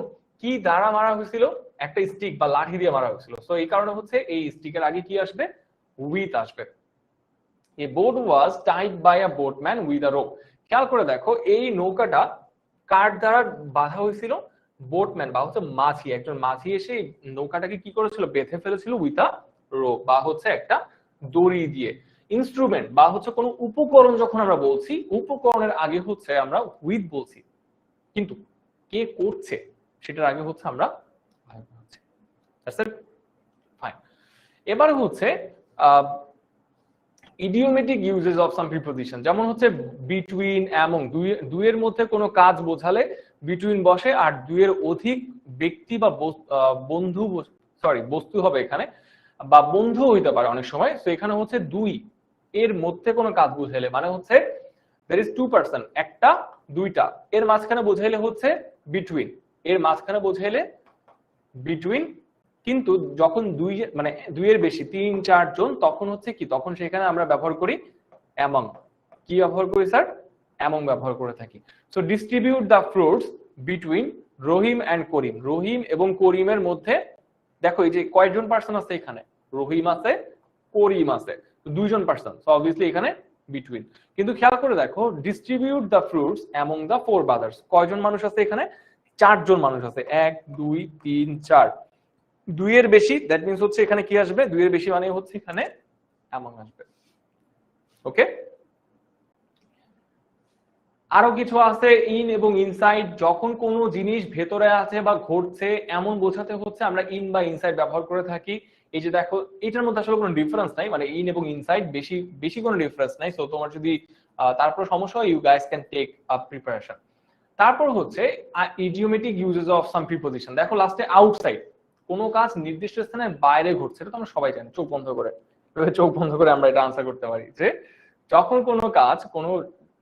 কি দ্বারা মারা হয়েছিল? একটা স্টিক বা লাঠি দিয়ে মারা হয়েছিল, সো এই কারণে হচ্ছে এই স্টিকের আগে কি আসবে? উইথ আসবে। A boat was tied by a boatman with a rope. খেয়াল করে দেখো এই নৌকাটা কার দ্বারা বাঁধা হয়েছিল? বোটম্যান বা হচ্ছে মাঝি, একজন মাঝি এসে নৌকাটাকে কি করেছিল, বেঁধে ফেলেছিল উইথ আ রোপ বা হচ্ছে একটা দড়ি দিয়ে। ইনস্ট্রুমেন্ট বা হচ্ছে কোনো উপকরণ যখন আমরা বলছি, উপকরণের আগে হচ্ছে আমরা হুইথ বলছি, কিন্তু কে করছে সেটার আগে হচ্ছে আমরা ফাইন। এবারে হচ্ছে idiomatic uses of some preposition, যেমন হচ্ছে বিটুইন, অ্যামং, দুইয়ের মধ্যে কোনো কাজ বোঝালে বিটুইন বসে, আর দুইয়ের অধিক ব্যক্তি বা বন্ধু, সরি বস্তু হবে এখানে, বা বন্ধু হইতে পারে অনেক সময়। তো এখানে হচ্ছে দুই এর মধ্যে কোনো কাজ বুঝাইলে মানে হচ্ছে there is two person, একটা দুইটা, এর মাঝখানে বোঝাইলে হচ্ছে বিটুইন, এর মাঝখানে বোঝাইলে বিটুইন। কিন্তু যখন দুই মানে দুইয়ের বেশি, 3-4 জন, তখন হচ্ছে কি, তখন সেখানে আমরা ব্যবহার করি অ্যামং। কি ব্যবহার করি স্যার? অ্যামং ব্যবহার করে থাকি। So distribute the fruits between Rahim and Karim, Rahim এবং করিমের মধ্যে, দেখো এই যে কয়জন পার্সন আছে এখানে, রহিম আছে, করিম আছে, দুইজন পার্সন, সো অবভিয়াসলি এখানে বিটুইন। কিন্তু খেয়াল করে দেখো, distribute the fruits among the 4 brothers, কয়জন মানুষ আছে এখানে? 4 জন মানুষ আছে, 1 2 3 4। দুইয়ের বেশি, দ্যাট মিন্স হচ্ছে এখানে কি আসবে, দুইয়ের বেশি মানে হচ্ছে এখানে অ্যামং আসবে। ওকে, আরো কিছু আছে, ইন এবং ইনসাইড, যখন কোনো জিনিস ভেতরে আছে বা ঘটছে এমন বোঝাতে হচ্ছে আমরা ইন বা ইনসাইড ব্যবহার করে থাকি। এই যে দেখো, এটার মধ্যে আসলে কোনো ডিফারেন্স নাই, মানে ইন এবং ইনসাইড বেশি বেশি কোনো ডিফারেন্স নাই। সো তোমার যদি তারপর সমস্যা হয়, you guys can take up preparation. তারপর হচ্ছে idiomatic uses of some preposition, দেখো লাস্টে আউটসাইড, কোনো কাজ নির্দিষ্ট স্থানের বাইরে ঘটছে, এটা তো আমরা সবাই জানি, চোখ বন্ধ করে, চোখ বন্ধ করে আমরা এটা আনসার করতে পারি যে যখন কোনো কাজ কোনো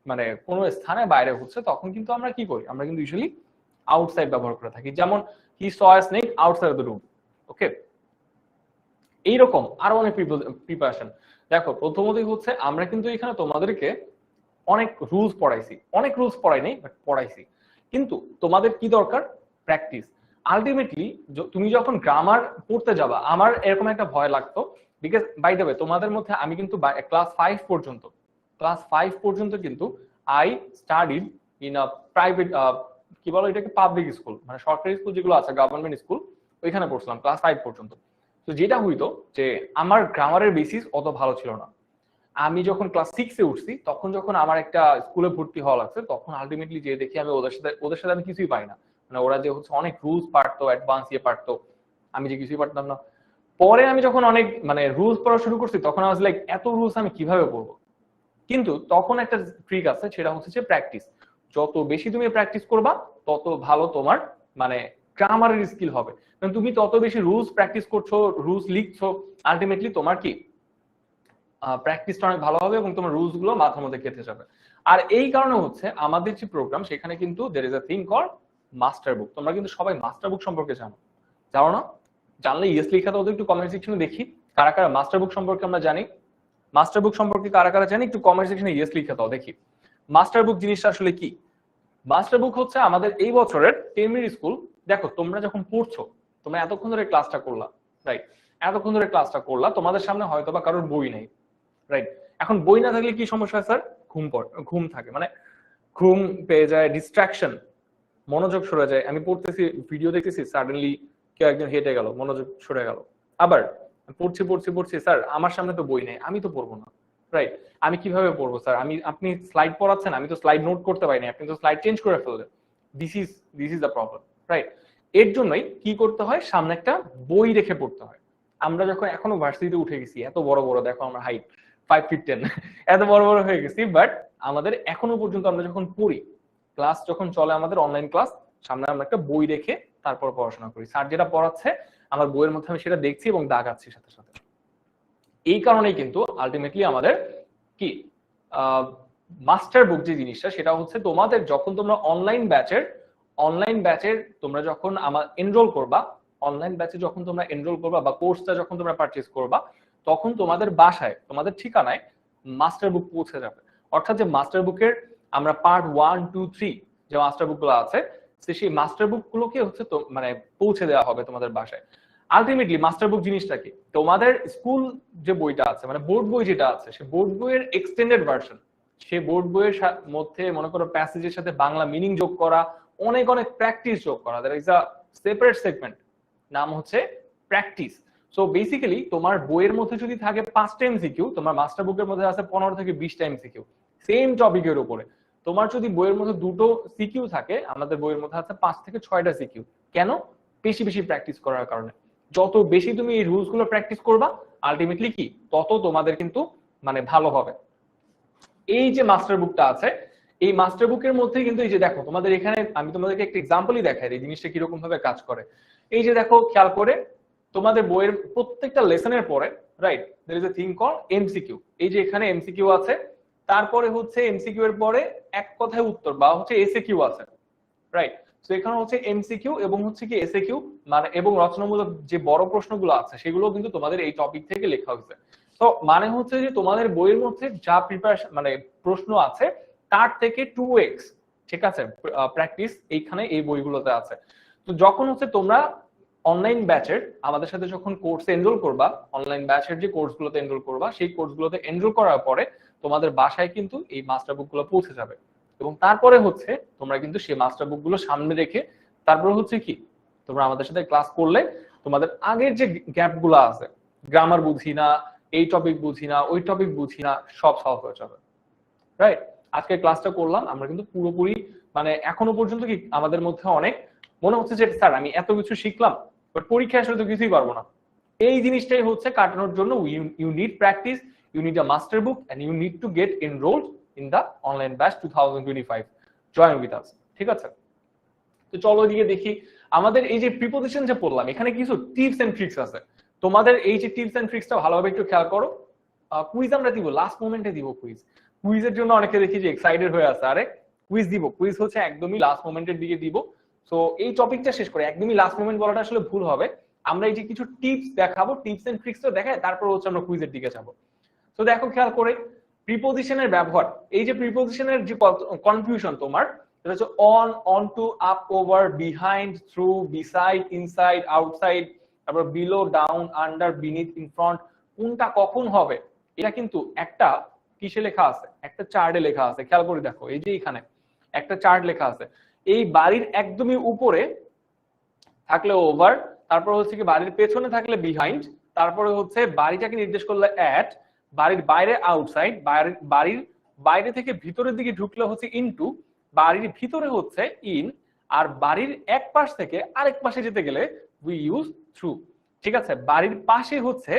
মানে কোনো স্থানে বাইরে হচ্ছে, তখন কিন্তু আমরা কি করি, আমরা কিন্তু ইউজুয়ালি আউটসাইড ব্যবহার করে থাকি। যেমন he saw a snake outside of the room. Okay, এইরকম আরো অনেক প্রিপারেশন। দেখো প্রথমতই হচ্ছে আমরা কিন্তু এখানে তোমাদেরকে অনেক রুলস পড়াইছি, অনেক রুলস পড়াই নাই, বাট পড়াইছি। কিন্তু তোমাদের কি দরকার? প্র্যাকটিস। আলটিমেটলি তুমি যখন গ্রামার পড়তে যাবা, আমার এরকম একটা ভয় লাগতো, বিকজ বাই দ্য ওয়ে তোমাদের মধ্যে আমি কিন্তু ক্লাস 5 পর্যন্ত, কিন্তু I studied in a private, কি বলো এটাকে, পাবলিক স্কুল, মানে সরকারি স্কুল যেগুলো আছে, গভর্নমেন্ট স্কুল, ওইখানে পড়ছিলাম ক্লাস 5 পর্যন্ত। তো যেটা হইতো যে আমার গ্রামারের বেসিস অত ভালো ছিল না। আমি যখন ক্লাস 6-এ উঠছি, তখন যখন আমার একটা স্কুলে ভর্তি হওয়া লাগছে, তখন আলটিমেটলি যে দেখি আমি ওদের সাথে আমি কিছুই পাই না, মানে ওরা যে হচ্ছে অনেক রুলস পারতো, অ্যাডভান্স ইয়ে পারতো, আমি যে কিছুই পারতাম না। পরে আমি যখন অনেক মানে রুলস পড়া শুরু করছি, তখন আই ওয়াজ লাইক এত রুলস আমি কিভাবে পড়বো। কিন্তু তখন একটা ট্রিক আছে, সেটা হচ্ছে যে প্র্যাকটিস। যত বেশি তুমি প্র্যাকটিস করবা, তত ভালো তোমার মানে গ্রামারের স্কিল হবে। কারণ তুমি তত বেশি রুলস প্র্যাকটিস করছো, রুলস লিখছো, আলটিমেটলি তোমার কি প্র্যাকটিসটা অনেক ভালো হবে এবং তোমার রুলস গুলো মাথার মধ্যে গেঁথে যাবে। আর এই কারণে হচ্ছে আমাদের যে প্রোগ্রাম, সেখানে কিন্তু there is a thing call master বুক। তোমরা কিন্তু সবাই মাস্টার বুক সম্পর্কে জানো, জানো না? জানলে ইয়েস লেখা দাও তো একটু কমেন্ট সেকশনে দেখি, কারা কারা মাস্টার বুক সম্পর্কে আমরা জানি। মাস্টার বুক সম্পর্কে কারা কারা জানি, একটু কমেন্ট সেকশনে ইয়েস লিখে দাও দেখি। মাস্টার বুক জিনিসটা আসলে কি? মাস্টার বুক হচ্ছে আমাদের এই বছরের প্রাইমারি স্কুল। দেখো তোমরা যখন পড়ছো, তোমরা এতক্ষণ ধরে ক্লাসটা করলা, রাইট? এতক্ষণ ধরে ক্লাসটা করলা, তোমাদের সামনে হয়তো বা কারোর বই নেই, রাইট? এখন বই না থাকলে কি সমস্যা হয় স্যার? ঘুম থাকে, মানে ঘুম পেয়ে যায়, ডিস্ট্রাকশন, মনোযোগ সরে যায়। আমি পড়তেছি, ভিডিও দেখতেছি, সাডেনলি কেউ একজন হেঁটে গেল, মনোযোগ সরে গেল। আবার পড়ছি, স্যার আমার সামনে তো বই নেই, আমি তো পড়বো না, রাইট? আমি কিভাবে পড়বো স্যার? আপনি স্লাইড পড়াচ্ছেন, আমি তো স্লাইড নোট করতে পারিনি, আপনি তো স্লাইড চেঞ্জ করে ফেললেন। This is the problem, right? এর জন্যই কি করতে হয়, সামনে একটা বই রেখে পড়তে হয়। আমরা যখন এখনো ভার্সিটিতে উঠে গেছি, এত বড় বড়, দেখো আমরা হাইট 5 ফিট 10, এত বড় বড় হয়ে গেছি, বাট আমাদের এখনো পর্যন্ত আমরা যখন পড়ি, ক্লাস যখন চলে আমাদের অনলাইন ক্লাস, সামনে আমরা একটা বই রেখে তারপর পড়াশোনা করি। স্যার যেটা পড়াচ্ছে আমার বইয়ের মধ্যে আমি সেটা দেখছি এবং দাগাচ্ছি সাথে সাথে। এই কারণেই কিন্তু আলটিমেটলি আমাদের কি মাস্টার বুক যে জিনিসটা, সেটা হচ্ছে তোমাদের যখন তোমরা অনলাইন ব্যাচের তোমরা যখন এনরোল করবা, অনলাইন ব্যাচে যখন তোমরা এনরোল করবা বা কোর্সটা যখন তোমরা পারচেজ করবা, তখন তোমাদের বাসায়, তোমাদের ঠিকানায় মাস্টার বুক পৌঁছে যাবে। অর্থাৎ যে মাস্টার বুকের আমরা পার্ট 1, 2, 3 যে মাস্টার বুক গুলো আছে, সেই মাস্টার বুক গুলোকে হচ্ছে তো মানে পৌঁছে দেওয়া হবে তোমাদের বাসায়। আলটিমেটলি মাস্টার বুক জিনিসটা কি, তোমাদের স্কুল যে বইটা আছে, মানে বোর্ড বই যেটা আছে, সে বোর্ড বইয়ের এক্সটেন্ডেড ভার্সন। সে বোর্ড বইয়ের মধ্যে মনে করো প্যাসেজের সাথে বাংলা মিনিং যোগ করা, অনেক অনেক প্র্যাকটিস যোগ করা, that is a separate segment, নাম হচ্ছে প্র্যাকটিস। সো বেসিক্যালি তোমার বইয়ের মধ্যে যদি থাকে 5টা এমসিকিউ, তোমার মাস্টার বুকের মধ্যে আছে 15 থেকে 20টা এমসিকিউ সেম টপিকের উপরে। তোমার যদি বইয়ের মধ্যে দুটো সিকিউ থাকে, আমাদের বইয়ের মধ্যে আছে 5 থেকে 6টা সিকিউ। কেন? বেশি বেশি প্র্যাকটিস করার কারণে। যত বেশি তুমি এই রুলস গুলো প্র্যাকটিস করবা, আলটিমেটলি কি তত তোমাদের কিন্তু মানে ভালো হবে। এই যে মাস্টার বুকটা আছে, এই মাস্টার বুকের মধ্যে কিন্তু এই যে দেখো তোমাদের এখানে আমি তোমাদেরকে একটা এক্সাম্পলই দেখাই এই জিনিসটা কিরকম ভাবে কাজ করে। এই যে দেখো খেয়াল করে, তোমাদের বইয়ের প্রত্যেকটা লেসনের পরে right there is a thing called MCQ. এই যে এখানে এমসিকিউ আছে, তারপরে হচ্ছে এমসিকিউ এর পরে এক কথায় উত্তর বা হচ্ছে এসএকিউ আছে, রাইট। তো এখানে হচ্ছে এমসিকিউ এবং হচ্ছে কি এসএকিউ মানে এবং রচনামূলক যে বড় প্রশ্নগুলো আছে সেগুলো কিন্তু তোমাদের এই টপিক থেকে লেখা হয়েছে। তো মানে হচ্ছে যে তোমাদের বইয়ের মধ্যে যা প্রিপারেশন মানে প্রশ্ন আছে তার থেকে 2x, ঠিক আছে, প্র্যাকটিস এইখানে এই বইগুলোতে আছে। তো যখন হচ্ছে তোমরা অনলাইন ব্যাচের আমাদের সাথে যখন কোর্সে এনরোল করবা, অনলাইন ব্যাচের যে কোর্সগুলোতে এনরোল করবা, সেই কোর্সগুলোতে এনরোল করার পরে তোমাদের বাসায় কিন্তু এই মাস্টার বুকগুলো পৌঁছে যাবে এবং তারপরে হচ্ছে তোমরা কিন্তু সেই মাস্টার বুকগুলো সামনে রেখে তারপরে হচ্ছে কি তোমরা আমাদের সাথে ক্লাস করলে তোমাদের আগের যে গ্যাপগুলো আছে, গ্রামার বুঝি না, এই টপিক বুঝি না, ওই টপিক বুঝি না, সব সলভ হয়ে যাবে, রাইট। আজকে ক্লাসটা করলাম আমরা কিন্তু পুরোপুরি মানে এখনো পর্যন্ত কি আমাদের মধ্যে অনেক মনে হচ্ছে যে স্যার আমি এত কিছু শিখলাম বাট পরীক্ষায় আসলে তো কিছুই পারবো না। এই জিনিসটাই হচ্ছে কাটানোর জন্য you need practice, you need a master book and you need to get enrolled in the online batch 2025, join with us, ঠিক আছে। তো চলো এদিকে দেখি আমাদের এই যে প্রিপোজিশন যে পড়লাম এখানে কিছু টিপস এন্ড ট্রিক্স আছে। তোমাদের এই যে টিপস এন্ড ট্রিক্সটা ভালোভাবে একটু খেয়াল করো। কুইজ আমরা দিব লাস্ট মোমেন্টে দিব কুইজ। কুইজের জন্য অনেকে দেখি যে এক্সাইটেড হয়ে আছে, আরে কুইজ দিব, কুইজ হচ্ছে একদমই লাস্ট মোমেন্টের দিকে দিব। সো এই টপিকটা শেষ করে একদমই লাস্ট মোমেন্ট বলাটা আসলে ভুল হবে। আমরা এই যে কিছু টিপস দেখাবো, টিপস এন্ড ট্রিক্সটা দেখায় তারপর হচ্ছে আমরা কুইজের দিকে যাব। তো দেখো খেয়াল করে প্রিপোজিশনের ব্যবহার, এই যে প্রিপোজিশনের যে কনফিউশন তোমার, এটা হচ্ছে on, onto, up, over, behind, through, beside, inside, outside, তারপর below, down, under, beneath, in front, কোনটা কখন হবে এটা কিন্তু একটা কিসে লেখা আছে, একটা চার্টে লেখা আছে। খেয়াল করে দেখো এই যে এখানে একটা চার্ট লেখা আছে, এই বাড়ির একদমই উপরে থাকলে ওভার, তারপর হচ্ছে কি বাড়ির পেছনে থাকলে বিহাইন্ড, তারপরে হচ্ছে বাড়িটাকে নির্দেশ করলে অ্যাট, বাড়ির বাইরে আউটসাইড, বাড়ির বাইরে থেকে ভিতরের দিকে ঢুকলে হচ্ছে ইনটু, বাড়ির ভিতরে হচ্ছে ইন, আর বাড়ির এক পাশ থেকে আরেক পাশে যেতে গেলে উই ইউজ থ্রু, ঠিক আছে। বাড়ির পাশে হচ্ছে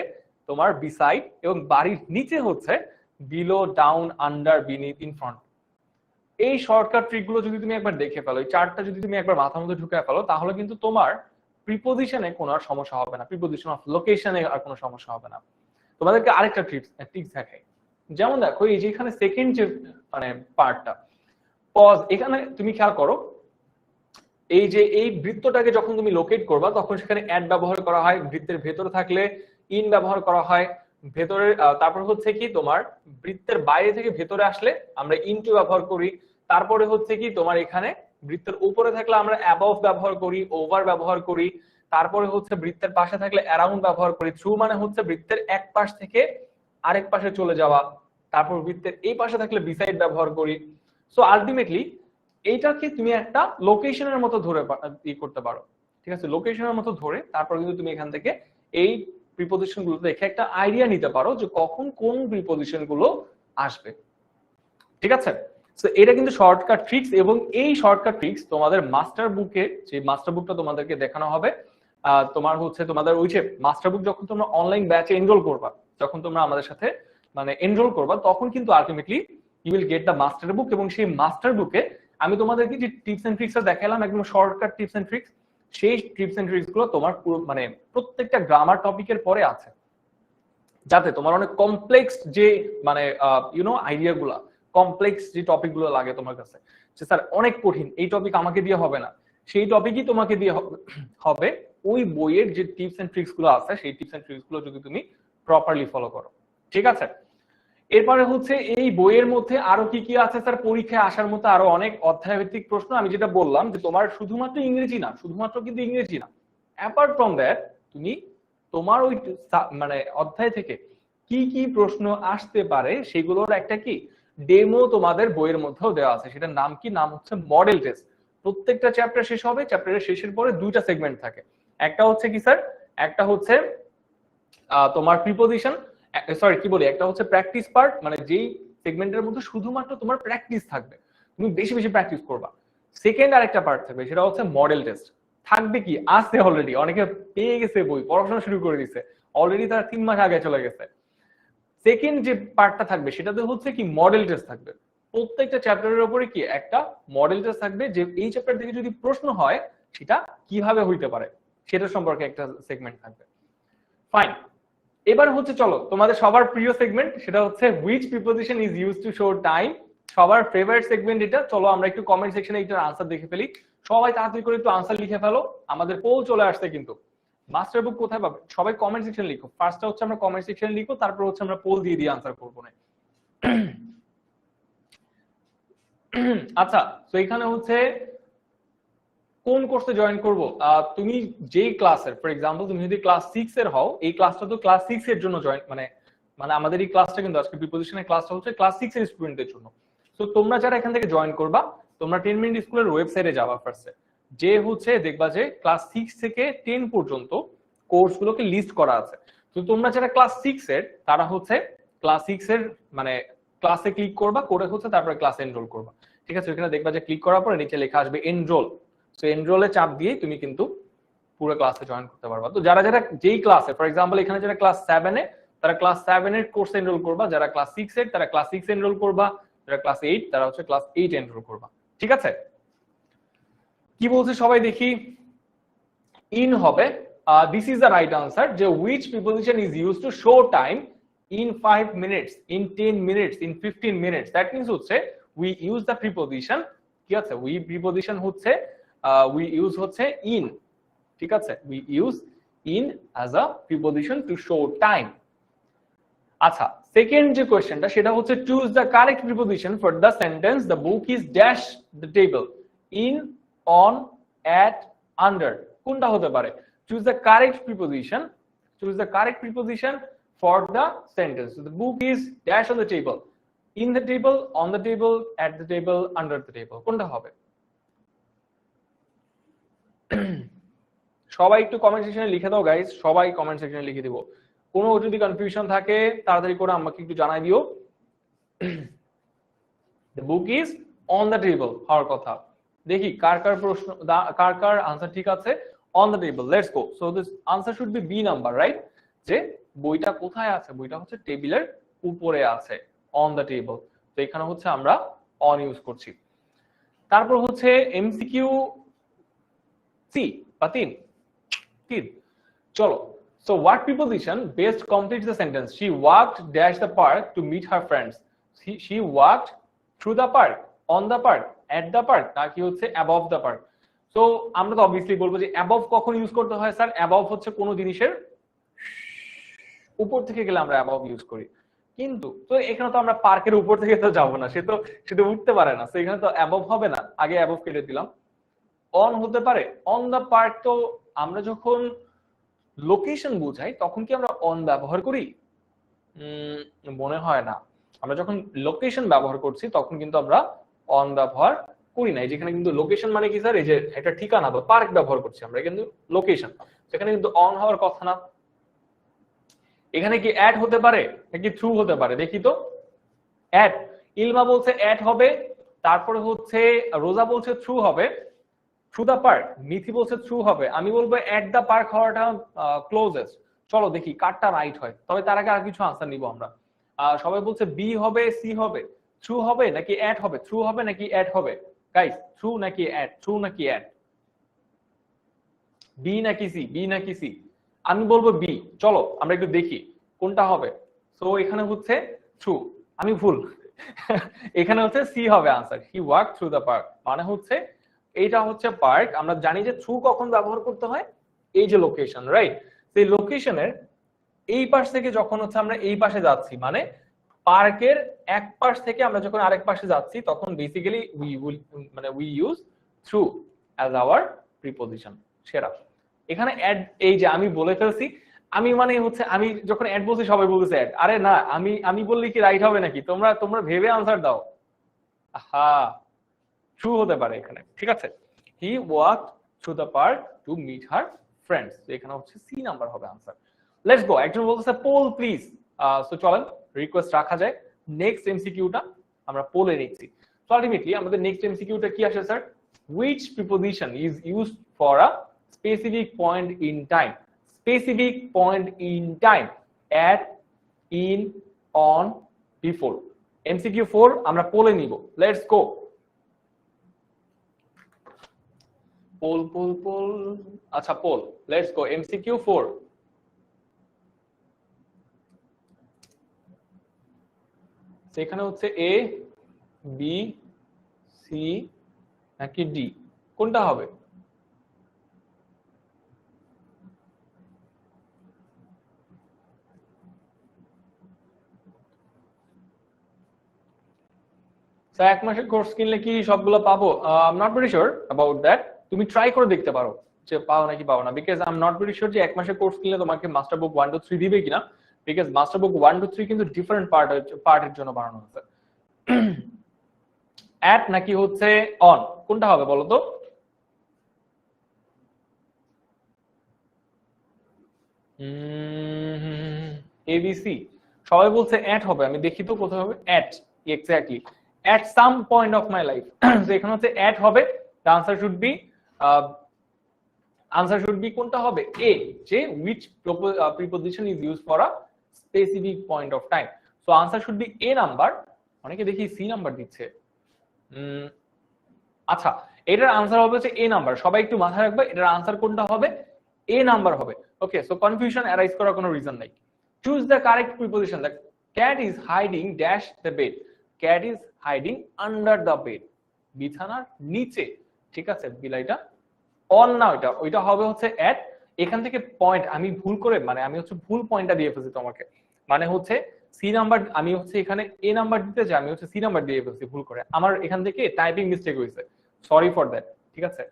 তোমার বিসাইড এবং বাড়ির নিচে হচ্ছে below, down, under, beneath, in front. এই শর্টকাট ট্রিকগুলো যদি তুমি একবার দেখে ফেলো, এই চার্টটা যদি তুমি একবার মাথার মধ্যে ঢুকে ফেলো, তাহলে কিন্তু তোমার প্রিপোজিশনে কোনো আর সমস্যা হবে না, প্রিপোজিশন অফ লোকেশনে আর কোনো সমস্যা হবে না। তোমাদেরকে আরেকটা ট্রিক্স দেখাই। যেমন দেখো এই যে এখানে সেকেন্ড যে মানে পার্টটা পজ, এখানে তুমি খেয়াল করো এই যে এই বৃত্তটাকে যখন তুমি লোকেট করবা তখন সেখানে অ্যাট ব্যবহার করা হয়, বৃত্তের ভেতরে থাকলে ইন ব্যবহার করা হয়, ভেতরে তারপর হচ্ছে কি তোমার বৃত্তের বাইরে থেকে ভেতরে আসলে আমরা ইনটু ব্যবহার করি, তারপরে হচ্ছে কি তোমার এখানে বৃত্তের উপরে থাকলে আমরা অ্যাবভ ব্যবহার করি, ওভার ব্যবহার করি, তারপরে হচ্ছে বৃত্তের পাশে থাকলে অ্যারাউন্ড ব্যবহার করি, থ্রু মানে হচ্ছে বৃত্তের এক পাশ থেকে আরেক পাশে চলে যাওয়া, তারপর বৃত্তের এই পাশে থাকলে বিসাইড ব্যবহার করি। সো আলটিমেটলি এইটাকে তুমি একটা লোকেশনের মতো ধরে করতে পারো, ঠিক আছে। লোকেশনের মতো ধরে তারপর কিন্তু তুমি এখান থেকে এই প্রিপোজিশন গুলো দেখে একটা আইডিয়া নিতে পারো যে কখন কোন প্রিপোজিশন গুলো আসবে, ঠিক আছে। তো এটা কিন্তু শর্টকাট ট্রিক্স, এবং এই শর্টকাট ট্রিক্স তোমাদের মাস্টার বুকে, যে মাস্টার বুকটা তোমাদেরকে দেখানো হবে তোমার হচ্ছে তোমাদের ওই যে মাস্টার বুক যখন তোমরা অনলাইন ব্যাচে এনরোল করবা, যখন তোমরা আমাদের সাথে মানে এনরোল করবা, তখন কিন্তু ultimately you will get the master book, এবং সেই মাস্টার বুকে আমি তোমাদেরকে যে টিপস এন্ড ট্রিক্সটা দেখালাম একদম শর্টকাট টিপস এন্ড ট্রিক্স, সেই টিপস এন্ড ট্রিক্স গুলো তোমার পুরো মানে প্রত্যেকটা গ্রামার টপিকের পরে আছে, যাতে তোমার অনেক কমপ্লেক্স যে মানে ইউনো আইডিয়া গুলা, কমপ্লেক্স যে টপিক গুলো লাগে তোমার কাছে যে স্যার অনেক কঠিন এই টপিক আমাকে দিয়ে হবে না, সেই টপিকই তোমাকে দিয়ে হবে ওই বইয়ের যে টিপস এন্ড ট্রিক্স গুলো আছে, সেই টিপস এন্ড ট্রিক্স গুলো যদি তুমি প্রপারলি ফলো করো, ঠিক আছে। এরপরে হচ্ছে এই বইয়ের মধ্যে আরো কি কি আছে স্যার, পরীক্ষায় আসার মতো আরো অনেক অধ্যায় ভিত্তিক প্রশ্ন। আমি যেটা বললাম যে তোমার শুধুমাত্র ইংরেজি না, শুধুমাত্র কিন্তু ইংরেজি না, অ্যাপার্ট ফ্রম দ্যাট তুমি তোমার ওই মানে অধ্যায় থেকে কি কি প্রশ্ন আসতে পারে সেগুলোর একটা কি ডেমো তোমাদের বইয়ের মধ্যেও দেওয়া আছে। সেটার নাম কি, নাম হচ্ছে মডেল টেস্ট। প্রত্যেকটা চ্যাপ্টার শেষ হবে, চ্যাপ্টারের শেষের পরে দুইটা সেগমেন্ট থাকে। একটা হচ্ছে কি স্যার, একটা হচ্ছে তোমার প্রিপোজিশন, সরি কি বলি, একটা হচ্ছে প্র্যাকটিস পার্ট, মানে যেই সেগমেন্টের মধ্যে শুধুমাত্র তোমার প্র্যাকটিস থাকবে, তুমি বেশি বেশি প্র্যাকটিস করবা। সেকেন্ড আরেকটা পার্ট থাকবে, সেটা হচ্ছে মডেল টেস্ট। থাকবে কি, আছে অলরেডি, অনেকে পেয়ে গেছে বই, পড়াশোনা শুরু করে দিছে অলরেডি, তারা 3 মাস আগে চলে গেছে। সেকেন্ড যে পার্টটা থাকবে সেটাতে হচ্ছে কি মডেল টেস্ট থাকবে। প্রত্যেকটা চ্যাপ্টারের উপরে কি একটা মডেল টেস্ট থাকবে, যে এই চ্যাপ্টার থেকে যদি প্রশ্ন হয় সেটা কিভাবে হইতে পারে সেটা সম্পর্কে একটা সেগমেন্ট থাকবে। ফাইন, এবার হচ্ছে চলো তোমাদের সবার প্রিয় সেগমেন্ট, সেটা হচ্ছে which preposition is used to show time. সবার ফেভারিট সেগমেন্ট এটা। চলো আমরা একটু কমেন্ট সেকশনে এটার আনসার দেখে ফেলি। সবাই তাড়াতাড়ি করে একটু আনসার লিখে ফেলো, আমাদের পোল চলে আসছে কিন্তু। মাস্টার বুক কোথায় পাবে? সবাই কমেন্ট সেকশনে লিখো। ফার্স্টটা হচ্ছে আমরা কমেন্ট সেকশনে লিখো, তারপর হচ্ছে আমরা পোল দিয়ে দিয়ে আনসার করবো না। আচ্ছা, তো এখানে হচ্ছে কোন কোর্সে জয়েন করব? তুমি যেই ক্লাসের, ফর এক্সাম্পল তুমি যদি ক্লাস 6 এর হও, এই ক্লাসটা তো ক্লাস 6 এর জন্য জয়েন, মানে মানে আমাদের এই ক্লাসটা কিন্তু আজকে প্রিপোজিশনের ক্লাসটা হচ্ছে ক্লাস 6 এর স্টুডেন্টদের জন্য। তো তোমরা যারা এখান থেকে জয়েন করবা, তোমরা 10 মিনিট স্কুলের ওয়েবসাইটে যাবা ফার্স্টে, যে হচ্ছে দেখবা যে ক্লাস 6 থেকে 10 পর্যন্ত কোর্সগুলোকে লিস্ট করা আছে। তো তোমরা যারা ক্লাস 6 এর, তারা হচ্ছে ক্লাস 6 এর মানে ক্লাসে ক্লিক করবা, করে হচ্ছে তারপরে ক্লাসে এনরোল করবা। ঠিক আছে, এখানে দেখবা যে ক্লিক করার পরে নিচে লেখা আসবে এনরোল। সো এনরোলে চাপ দিয়ে তুমি কিন্তু পুরো ক্লাসে জয়েন করতে পারবা। তো যারা যারা যেই ক্লাসে, ফর এক্সাম্পল এখানে যারা ক্লাস 7 এ, তারা ক্লাস 7 এর কোর্সে এনরোল করবা, যারা ক্লাস 6 এর তারা ক্লাস 6 এনরোল করবা, যারা ক্লাস 8 তারা হচ্ছে ক্লাস 8 এনরোল করবা। ঠিক আছে, কি বলছে সবাই দেখি। ইন হবে, this is the right answer, যে which preposition is used to show time in 5 minutes, in 10 minutes, in 15 minutes. That means হচ্ছে উই ইউজ দ্য প্রিপোজিশন, কি আছে, উই প্রিপোজিশন হচ্ছে উই ইউজ হচ্ছে ইন। ঠিক আছে, we use in as a preposition to show time. আচ্ছা, second যে কোশ্চেনটা সেটা হচ্ছে choose the correct preposition for the sentence the book is dash the table, in, on, at, under. কোনটা হতে পারে? Choose the correct preposition, choose the correct preposition for the sentence the book is dash on the table, in the table, on the table, at the table, under the table. কোনটা হবে? সবাই একটু comment সেকশনে লিখে দাও guys, সবাই comment সেকশনে লিখে দিব। কোনো যদি কনফিউশন থাকে তাড়াতাড়ি করে আমাকে একটু জানাই দিও। The book is on the table হওয়ার কথা। দেখি কার কার প্রশ্ন, কার কার আনসার ঠিক আছে। On the table, let's go. So this answer should be B number, right? যে বইটা কোথায় আছে? বইটা হচ্ছে টেবিলের উপরে আছে, on the table। তো এখানে হচ্ছে আমরা on ইউজ করছি। তারপর হচ্ছে এমসিকিউ সি বা 3। চলো, so what preposition best completes the sentence? She walked dash the park to meet her friends. She walked through the park, on the park, at the park, নাকি হচ্ছে above the park? So আমরা তো obviously বলবো যে above কখন use করতে হয় sir? above হচ্ছে কোনো জিনিসের উপর থেকে গেলে আমরা above ইউজ করি। কিন্তু তো এখানে তো আমরা পার্কের উপর থেকে তো যাব না, সে তো উঠতে পারে না, তো এখানে তো above হবে না, আগে above কেটে দিলাম। অন হতে পারে, অন দা পার্ক তো আমরা যখন লোকেশন বোঝাই তখন কি আমরা অন ব্যবহার করি? মনে হয় না। আমরা যখন লোকেশন ব্যবহার করছি তখন কিন্তু আমরা অন ব্যবহার করি না। যেখানে কিন্তু লোকেশন মানে কি স্যার, এই যে একটা ঠিকানা বা পার্ক ব্যবহার করছি আমরা, কিন্তু লোকেশন, সেখানে কিন্তু অন হওয়ার কথা না। এখানে কি অ্যাড হতে পারে নাকি থ্রু হতে পারে? দেখি তো। অ্যাড, ইলমা বলছে অ্যাড হবে, তারপরে হচ্ছে রোজা বলছে থ্রু হবে, থ্রু দা পার্ক। মিথি বলছে থ্রু হবে, আমি বলবো এট দা পার্ক হওয়াটা ক্লোজেস্ট। চলো দেখি কারটা রাইট হয়, তবে তার আগে আর কিছু আনসার নিব আমরা। সবাই বলছে বি হবে, সি হবে, থ্রু হবে নাকি অ্যাড হবে? থ্রু হবে নাকি অ্যাড হবে গাইস? থ্রু নাকি অ্যাড? থ্রু নাকি অ্যাড? বি নাকি সি? বি নাকি সি? আমি বলবো বি। চলো আমরা একটু দেখি কোনটা হবে। সো এখানে হচ্ছে থ্রু, আমি ভুল। এখানে হচ্ছে সি হবে answer. He walk through the park, মানে হচ্ছে এইটা হচ্ছে পার্ক। আমরা জানি যে থ্রু কখন ব্যবহার করতে হয়, এই যে লোকেশন, রাইট? সেই লোকেশনের এই পাশ থেকে যখন হচ্ছে আমরা এই পাশে যাচ্ছি, মানে পার্কের এক পাশ থেকে আমরা যখন আরেক পাশে যাচ্ছি, তখন basically we use through as our preposition. সেরা। এখানে অ্যাড, এই যে আমি বলে ফেলছি, আমি মানে হচ্ছে আমি যখন অ্যাড বলছি সবাই বলতেছে অ্যাড। আরে না, আমি বললে কি রাইট হবে নাকি? তোমরা ভেবে আনসার দাও। হ্যাঁ, ট্রু হতে পারে এখানে। ঠিক আছে, he walk through the park to meet her friends. এখানে হচ্ছে সি নাম্বার হবে আনসার। Let's go. একজন বলতেছে পোল প্লিজ। সো চলেন রিকোয়েস্ট রাখা যায়। নেক্সট এমসিকিউটা আমরা পোলে নিচ্ছি। সো আলটিমেটলি আমাদের নেক্সট এমসিকিউটা কি আসে sir? which preposition is used for a specific point in time? Specific point in time, at, in, on, before. MCQ 4 আমরা পোলে নিব। Let's go. পোল আচ্ছা পোল। Let's go. MCQ 4 সেখানে হচ্ছে এ বি সি নাকি D, কোনটা হবে? Sir এক মাসের কোর্স কিনলে কি সবগুলো পাবো? I am not very sure about that. তুমি ট্রাই করে দেখতে পারো যে পাও নাকি পাও না, because I am not very sure যে এক মাসের কোর্স কিনলে তোমাকে মাস্টার বুক 1 2 3 দিবে কিনা, বিকজ মাস্টার বুক 1 2 3 কিন্তু ডিফারেন্ট পার্টের জন্য বানানো হয়েছে। অ্যাট নাকি হচ্ছে অন, কোনটা হবে বলো তো? এবিসি সবাই বলছে অ্যাট হবে, আমি দেখি তো কোথায় হবে at. Exactly at some point of my life। so এখানে হচ্ছে at হবে। the answer should be কোনটা হবে? a, যে which preposition is used for a specific point of time। so answer should be a number. অনেকে দেখি C number দিচ্ছে। আচ্ছা এটার আনসার হবে হচ্ছে এ নাম্বার। সবাই একটু মাথায় রাখবে এটার আনসার কোনটা হবে? এ নাম্বার হবে। ওকে, সো কনফিউশন অ্যারাইজ করার কোনো রিজন নাই। Choose the correct preposition. The cat is hiding dash the bed. Cat is hiding under the bed, বিছানার নিচে। ঠিক আছে, বিলাইটা অন না, ওইটা হবে হচ্ছে অ্যাট। এখান থেকে পয়েন্ট আমি ভুল করে, মানে আমি হচ্ছে ভুল পয়েন্টটা দিয়ে ফেলছি তোমাকে। মানে হচ্ছে সি নাম্বার, আমি হচ্ছে এখানে এ নাম্বার দিতে চাই, আমি হচ্ছে সি নাম্বার দিয়ে ফেলছি ভুল করে। আমার এখান থেকে টাইপিং মিস্টেক হয়েছে, সরি ফর দ্যাট। ঠিক আছে,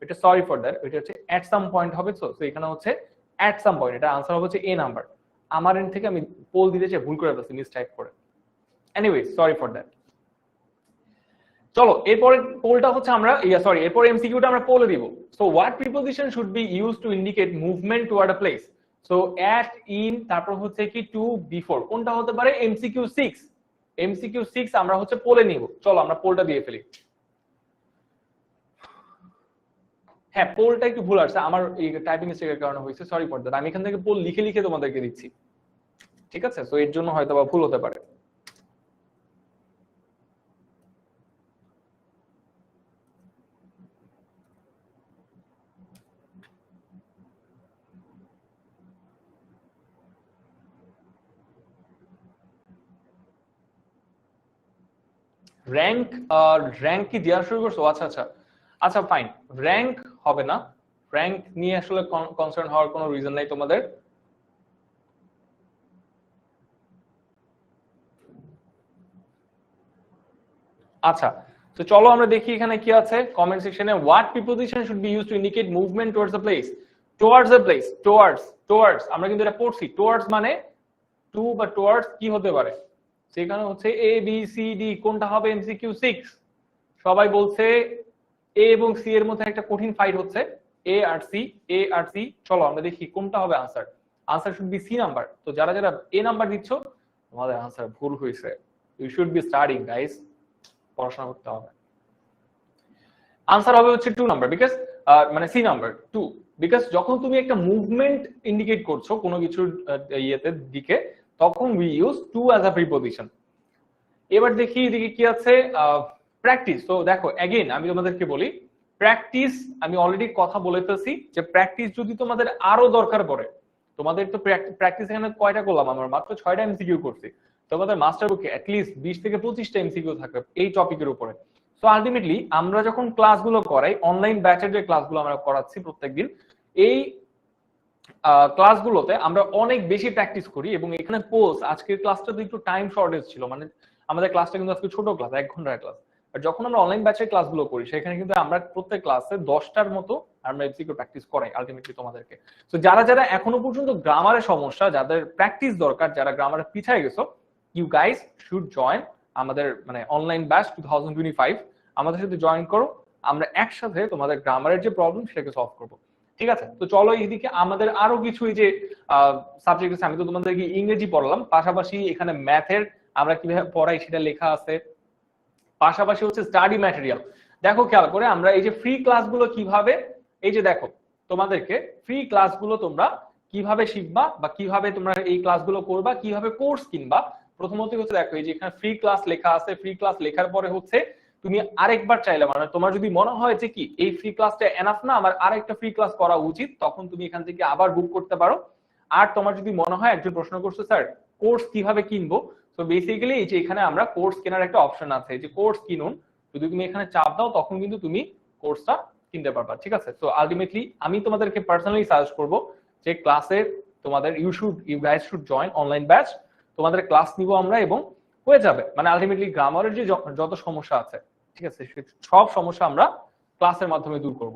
এটা সরি ফর দ্যাট। এটা হচ্ছে এট সাম পয়েন্ট হবে। সো এখানে হচ্ছে এট সাম পয়েন্ট, এটা আনসার হবে হচ্ছে এ নাম্বার। আমার এন্ড থেকে আমি পোল দিতে চাই, ভুল করে ফেলছি মিসটাইপ করে। Anyway sorry for that. চলো এরপরে পোলটা হচ্ছে আমরা সরি এরপরে এমসিকিউটা আমরা পোলে দিব। So what preposition should be used to indicate movement toward a place? So at, in, তারপর হচ্ছে কি টু, বিফোর, কোনটা হতে পারে? এমসিকিউ 6। এমসিকিউ 6 আমরা হচ্ছে পোলে নিব। চলো আমরা পোলটা দিয়ে ফেলি। হ্যাঁ পোলটা একটু ভুল আসছে আমার, এই টাইপিং মিস্টেকের কারণে হয়েছে, সরি ফর দ্যাট। আমি এখান থেকে পোল লিখে লিখে তোমাদেরকে দিচ্ছি। ঠিক আছে, সো এর জন্য হয়তো বা ভুল হতে পারে। র্যাঙ্ক, র্যাঙ্ক কি দেওয়া শুরু করছো? আচ্ছা আচ্ছা আচ্ছা ফাইন, র্যাঙ্ক হবে না। র্যাঙ্ক নিয়ে আসলে কনসার্ন হওয়ার কোনো রিজন নাই তোমাদের। আচ্ছা তো চলো আমরা দেখি এখানে কি আছে কমেন্ট সেকশনে। What preposition should be used to indicate movement towards the place? Towards the place, towards আমরা কিন্তু এটা পড়ছি। টুয়ার্ডস মানে টু বা টুয়ার্ডস কি হতে পারে? সেখানে হচ্ছে এ বি সি ডি, কোনটা হবে? এমসিকিউ 6। সবাই বলছে এ এবং সি এর মধ্যে একটা কঠিন ফাইট হচ্ছে, এ আর সি, এ আর সি। চলো আমরা দেখি কোনটা হবে answer. Answer should be C number. তো যারা যারা এ নাম্বার দিচ্ছ তোমাদের আনসার ভুল হয়েছে। You should be studying guys, পড়াশোনা করতে হবে। আনসার হবে হচ্ছে 2 নাম্বার, বিকজ মানে সি নাম্বার 2, বিকজ যখন তুমি একটা মুভমেন্ট ইন্ডিকেট করছো কোনো কিছুর ইয়েতে দিকে, তখন we use to as a preposition. এবার দেখি এদিকে কি আছে, প্র্যাকটিস। তো দেখো এগেইন আমি তোমাদেরকে বলি প্র্যাকটিস, আমি অলরেডি কথা বলে ফেলছি যে প্র্যাকটিস যদি তোমাদের আরো দরকার পড়ে, তোমাদের তো প্র্যাকটিস এখানে কয়টা করলাম, আমরা মাত্র 6টা এমসিকিউ করছি। তোমাদের মাস্টার বুকে অ্যাটলিস্ট 20 থেকে 25টা এমসিকিউ থাকবে এই টপিকের উপরে। সো আলটিমেটলি আমরা যখন ক্লাসগুলো করাই, অনলাইন ব্যাচের যে ক্লাসগুলো আমরা করাচ্ছি প্রত্যেকদিন, এই ক্লাসগুলোতে আমরা অনেক বেশি প্র্যাকটিস করি। এবং এখানে পোস্ট, আজকের ক্লাসটাতে একটু টাইম শর্টেজ ছিল, মানে আমাদের ক্লাসটা কিন্তু আজকে ছোট ক্লাস, 1 ঘন্টার ক্লাস। আর যখন আমরা অনলাইন ব্যাচের ক্লাসগুলো করি সেখানে কিন্তু আমরা প্রত্যেক ক্লাসে 10টার মতো আমরা এমসিকিউ প্র্যাকটিস করাই আলটিমেটলি তোমাদেরকে। তো যারা যারা এখনো পর্যন্ত গ্রামারের সমস্যা, যাদের প্র্যাকটিস দরকার, যারা গ্রামারে পিছায় গেছো, ইউ গাইস শুড জয়েন আমাদের মানে অনলাইন ব্যাচ 2025। আমাদের সাথে জয়েন করো, আমরা একসাথে তোমাদের গ্রামারের যে প্রবলেম সেটাকে সলভ করবো। ঠিক আছে, তো চলো এইদিকে আমাদের আরো কিছু এই যে সাবজেক্ট আছে, আমি তো তোমাদেরকে ইংরেজি পড়লাম, পাশাপাশি এখানে ম্যাথের আমরা কিভাবে পড়াই সেটা লেখা আছে, পাশাপাশি হচ্ছে স্টাডি ম্যাটেরিয়াল। দেখো খেয়াল করে আমরা এই যে ফ্রি ক্লাসগুলো কিভাবে, এই যে দেখো তোমাদেরকে ফ্রি ক্লাসগুলো তোমরা কিভাবে শিখবা বা কিভাবে তোমরা এই ক্লাসগুলো করবা, কিভাবে কোর্স কিনবা। প্রথমত হচ্ছে দেখো এই যে এখানে ফ্রি ক্লাস লেখা আছে, ফ্রি ক্লাস লেখার পরে হচ্ছে তুমি আরেকবার চাইলে, মানে তোমার যদি মনে হয় যে কি এই ফ্রি ক্লাসটা এনাফ না, আমার আরেকটা ফ্রি ক্লাস করা উচিত, তখন তুমি এখান থেকে আবার বুক করতে পারো। আর তোমার যদি মনে হয়, একজন প্রশ্ন করছো স্যার কোর্স কিভাবে কিনবো, তো বেসিক্যালি এই যে এখানে আমরা কোর্স কেনার একটা অপশন আছে, যে কোর্স কিনুন, যদি তুমি এখানে চাপ দাও তখন কিন্তু তুমি কোর্সটা কিনতে পারবা। ঠিক আছে, তো আলটিমেটলি আমি তোমাদেরকে পার্সোনালি সাজেস্ট করবো যে ক্লাসে তোমাদের you guys should join online batch. তোমাদের ক্লাস নিব আমরা এবং হয়ে যাবে, মানে আলটিমেটলি গ্রামারের যে যত সমস্যা আছে, ঠিক আছে, সব সমস্যা আমরা ক্লাসের মাধ্যমে দূর করব।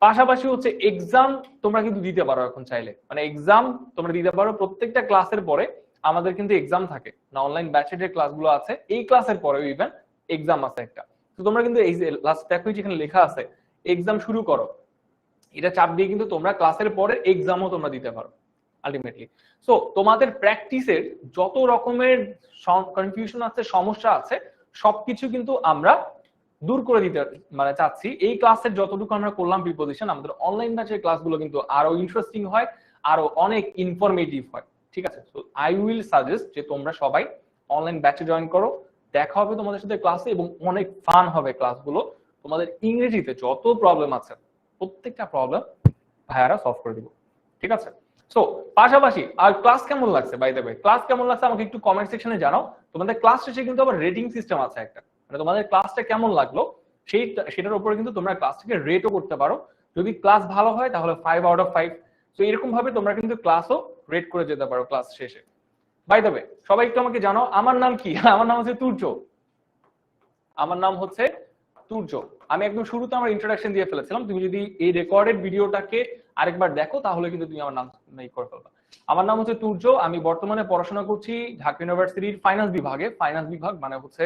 পাশাপাশি হচ্ছে এক্সাম তোমরা কিন্তু দিতে পারো এখন চাইলে, মানে এক্সাম তোমরা দিতে পারো প্রত্যেকটা ক্লাসের পরে। আমাদের কিন্তু এক্সাম থাকে না, অনলাইন ব্যাচের যে ক্লাসগুলো আছে এই ক্লাসের পরেও ইভেন এক্সাম আছে একটা। তো তোমরা কিন্তু এই যে লাস্ট দেখো যেখানে লেখা আছে এক্সাম শুরু করো, এটা চাপ দিয়ে কিন্তু তোমরা ক্লাসের পরে এক্সামও তোমরা দিতে পারো আলটিমেটলি। সো তোমাদের প্র্যাকটিসের যত রকমের কনফিউশন আছে, সমস্যা আছে, সবকিছু কিন্তু আমরা দূর করে দিতে মানে চাচ্ছি। এই ক্লাসের যতটুকু আমরা করলাম প্রিপোজিশন, আমাদের অনলাইন ব্যাচের ক্লাসগুলো কিন্তু আরো ইন্টারেস্টিং হয়, আরো অনেক ইনফরমেটিভ হয়। ঠিক আছে, সো আই উইল সাজেস্ট যে তোমরা সবাই অনলাইন ব্যাচে জয়েন করো, দেখা হবে তোমাদের সাথে ক্লাসে এবং অনেক ফান হবে ক্লাসগুলো। তোমাদের ইংরেজিতে যত প্রবলেম আছে প্রত্যেকটা প্রবলেম ভাইয়ারা সলভ করে দিব। ঠিক আছে, সো পাশাপাশি আর ক্লাস কেমন লাগছে, বাই দ্য ওয়ে ক্লাস কেমন লাগছে আমাকে একটু কমেন্ট সেকশনে জানাও। তোমাদের ক্লাস শেষে কিন্তু আবার রেটিং সিস্টেম আছে একটা, মানে তোমাদের ক্লাসটা কেমন লাগলো সেটার উপরে কিন্তু তোমরা ক্লাসটাকে রেটও করতে পারো। যদি ক্লাস ভালো হয় তাহলে 5 আউট অফ 5। তো এরকম ভাবে তোমরা কিন্তু ক্লাসও রেট করে যেতে পারো ক্লাস শেষে। বাই দ্য ওয়ে সবাই একটু আমাকে জানাও আমার নাম কি। আমার নাম হচ্ছে তুর্য, আমার নাম হচ্ছে তুর্য। আমি একদম শুরুতে আমার ইন্ট্রোডাকশন দিয়ে ফেলেছিলাম, তুমি যদি এই রেকর্ডেড ভিডিওটাকে আরেকবার দেখো তাহলে কিন্তু তুমি আমার নাম করে ফেলবা। আমার নাম হচ্ছে তুর্য, আমি বর্তমানে পড়াশোনা করছি ঢাকা ইউনিভার্সিটির ফাইন্যান্স বিভাগে। ফাইন্যান্স বিভাগ মানে হচ্ছে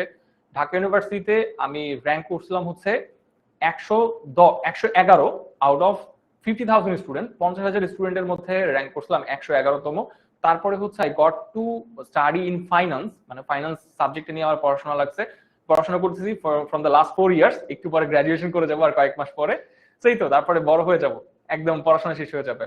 ঢাকা ইউনিভার্সিটিতে আমি র্যাঙ্ক করছিলাম হচ্ছে 111 আউট অফ 50,000 স্টুডেন্ট, 50,000 স্টুডেন্টের মধ্যে র্যাঙ্ক করছিলাম 111তম। তারপরে হচ্ছে I got to study in finance, মানে ফাইন্যান্স সাবজেক্টে নিয়ে আমার পড়াশোনা লাগছে, পড়াশোনা করতেছি ফ্রম দ্য লাস্ট 4 ইয়ার্স। একটু পরে গ্রাজুয়েশন করে যাবো আর কয়েক মাস পরে, সেই তো তারপরে বড় হয়ে যাব, একদম পড়াশোনা শেষ হয়ে যাবে।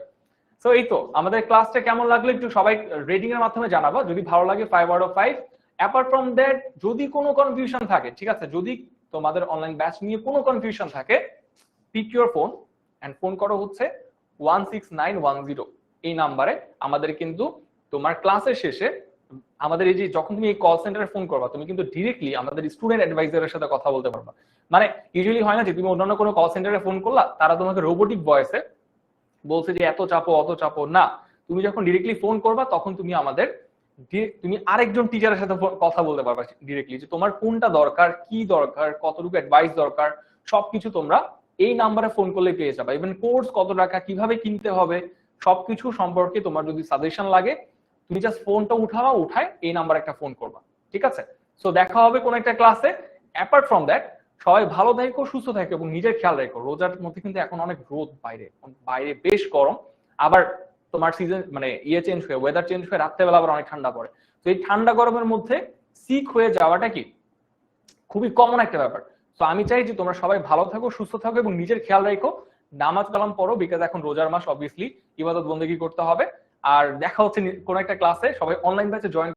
সো এই তো আমাদের ক্লাসটা কেমন লাগলো একটু সবাই রেটিং এর মাধ্যমে জানাবা, যদি ভালো লাগে 5 out of 5। Apart from that যদি কোনো কনফিউশন থাকে, ঠিক আছে, যদি তোমাদের অনলাইন ব্যাচ নিয়ে কোনো কনফিউশন থাকে, pick your phone and phone করো হচ্ছে 16910 এই নাম্বারে। আমাদের কিন্তু তোমার ক্লাসের শেষে আমাদের এই যে যখন তুমি এই কল সেন্টারে ফোন করবা, তুমি কিন্তু ডিরেক্টলি আমাদের স্টুডেন্ট অ্যাডভাইজারের সাথে কথা বলতে পারবা। মানে ইউজুয়ালি হয় না যে তুমি অন্যান্য কোনো কল সেন্টারে ফোন করলা, তারা তোমাকে রোবোটিক ভয়েসে বলছে যে এত চাপো অত চাপো, না, তুমি যখন ডিরেক্টলি ফোন করবা তখন তুমি তুমি আরেকজন টিচারের সাথে কথা বলতে পারবা ডিরেক্টলি, যে তোমার কোনটা দরকার, কি দরকার, কতটুকু অ্যাডভাইস দরকার, সবকিছু তোমরা এই নাম্বারে ফোন করলে পেয়ে যাবে। ইভেন কোর্স কত টাকা, কিভাবে কিনতে হবে, সবকিছু সম্পর্কে তোমার যদি সাজেশন লাগে, তুমি জাস্ট ফোনটা উঠায় এই নাম্বারে একটা ফোন করবা। ঠিক আছে, সো দেখা হবে কোন একটা ক্লাসে। অ্যাপার্ট ফ্রম দ্যাট সবাই ভালো থাকো, সুস্থ থাকো এবং নিজের খেয়াল রাখো। রোজার মধ্যে কিন্তু এখন অনেক রোদ, বাইরে বেশ গরম, আবার তোমার সিজন মানে চেঞ্জ হয়ে, ওয়েদার চেঞ্জ হয়ে রাত্রেবেলা আবার অনেক ঠান্ডা পড়ে। তো এই ঠান্ডা গরমের মধ্যে সিক হয়ে যাওয়াটা কি খুবই কমন একটা ব্যাপার। তো আমি চাই যে তোমরা সবাই ভালো থাকো, সুস্থ থাকো এবং নিজের খেয়াল রাখো, নামাজ কালাম পড়ো, বিকজ এখন রোজার মাস, অবভিয়াসলি ইবাদত বন্দেগী করতে হবে। আর দেখা হচ্ছে কোন একটা ক্লাসে, সবাই অনলাইন ব্যাচে জয়েন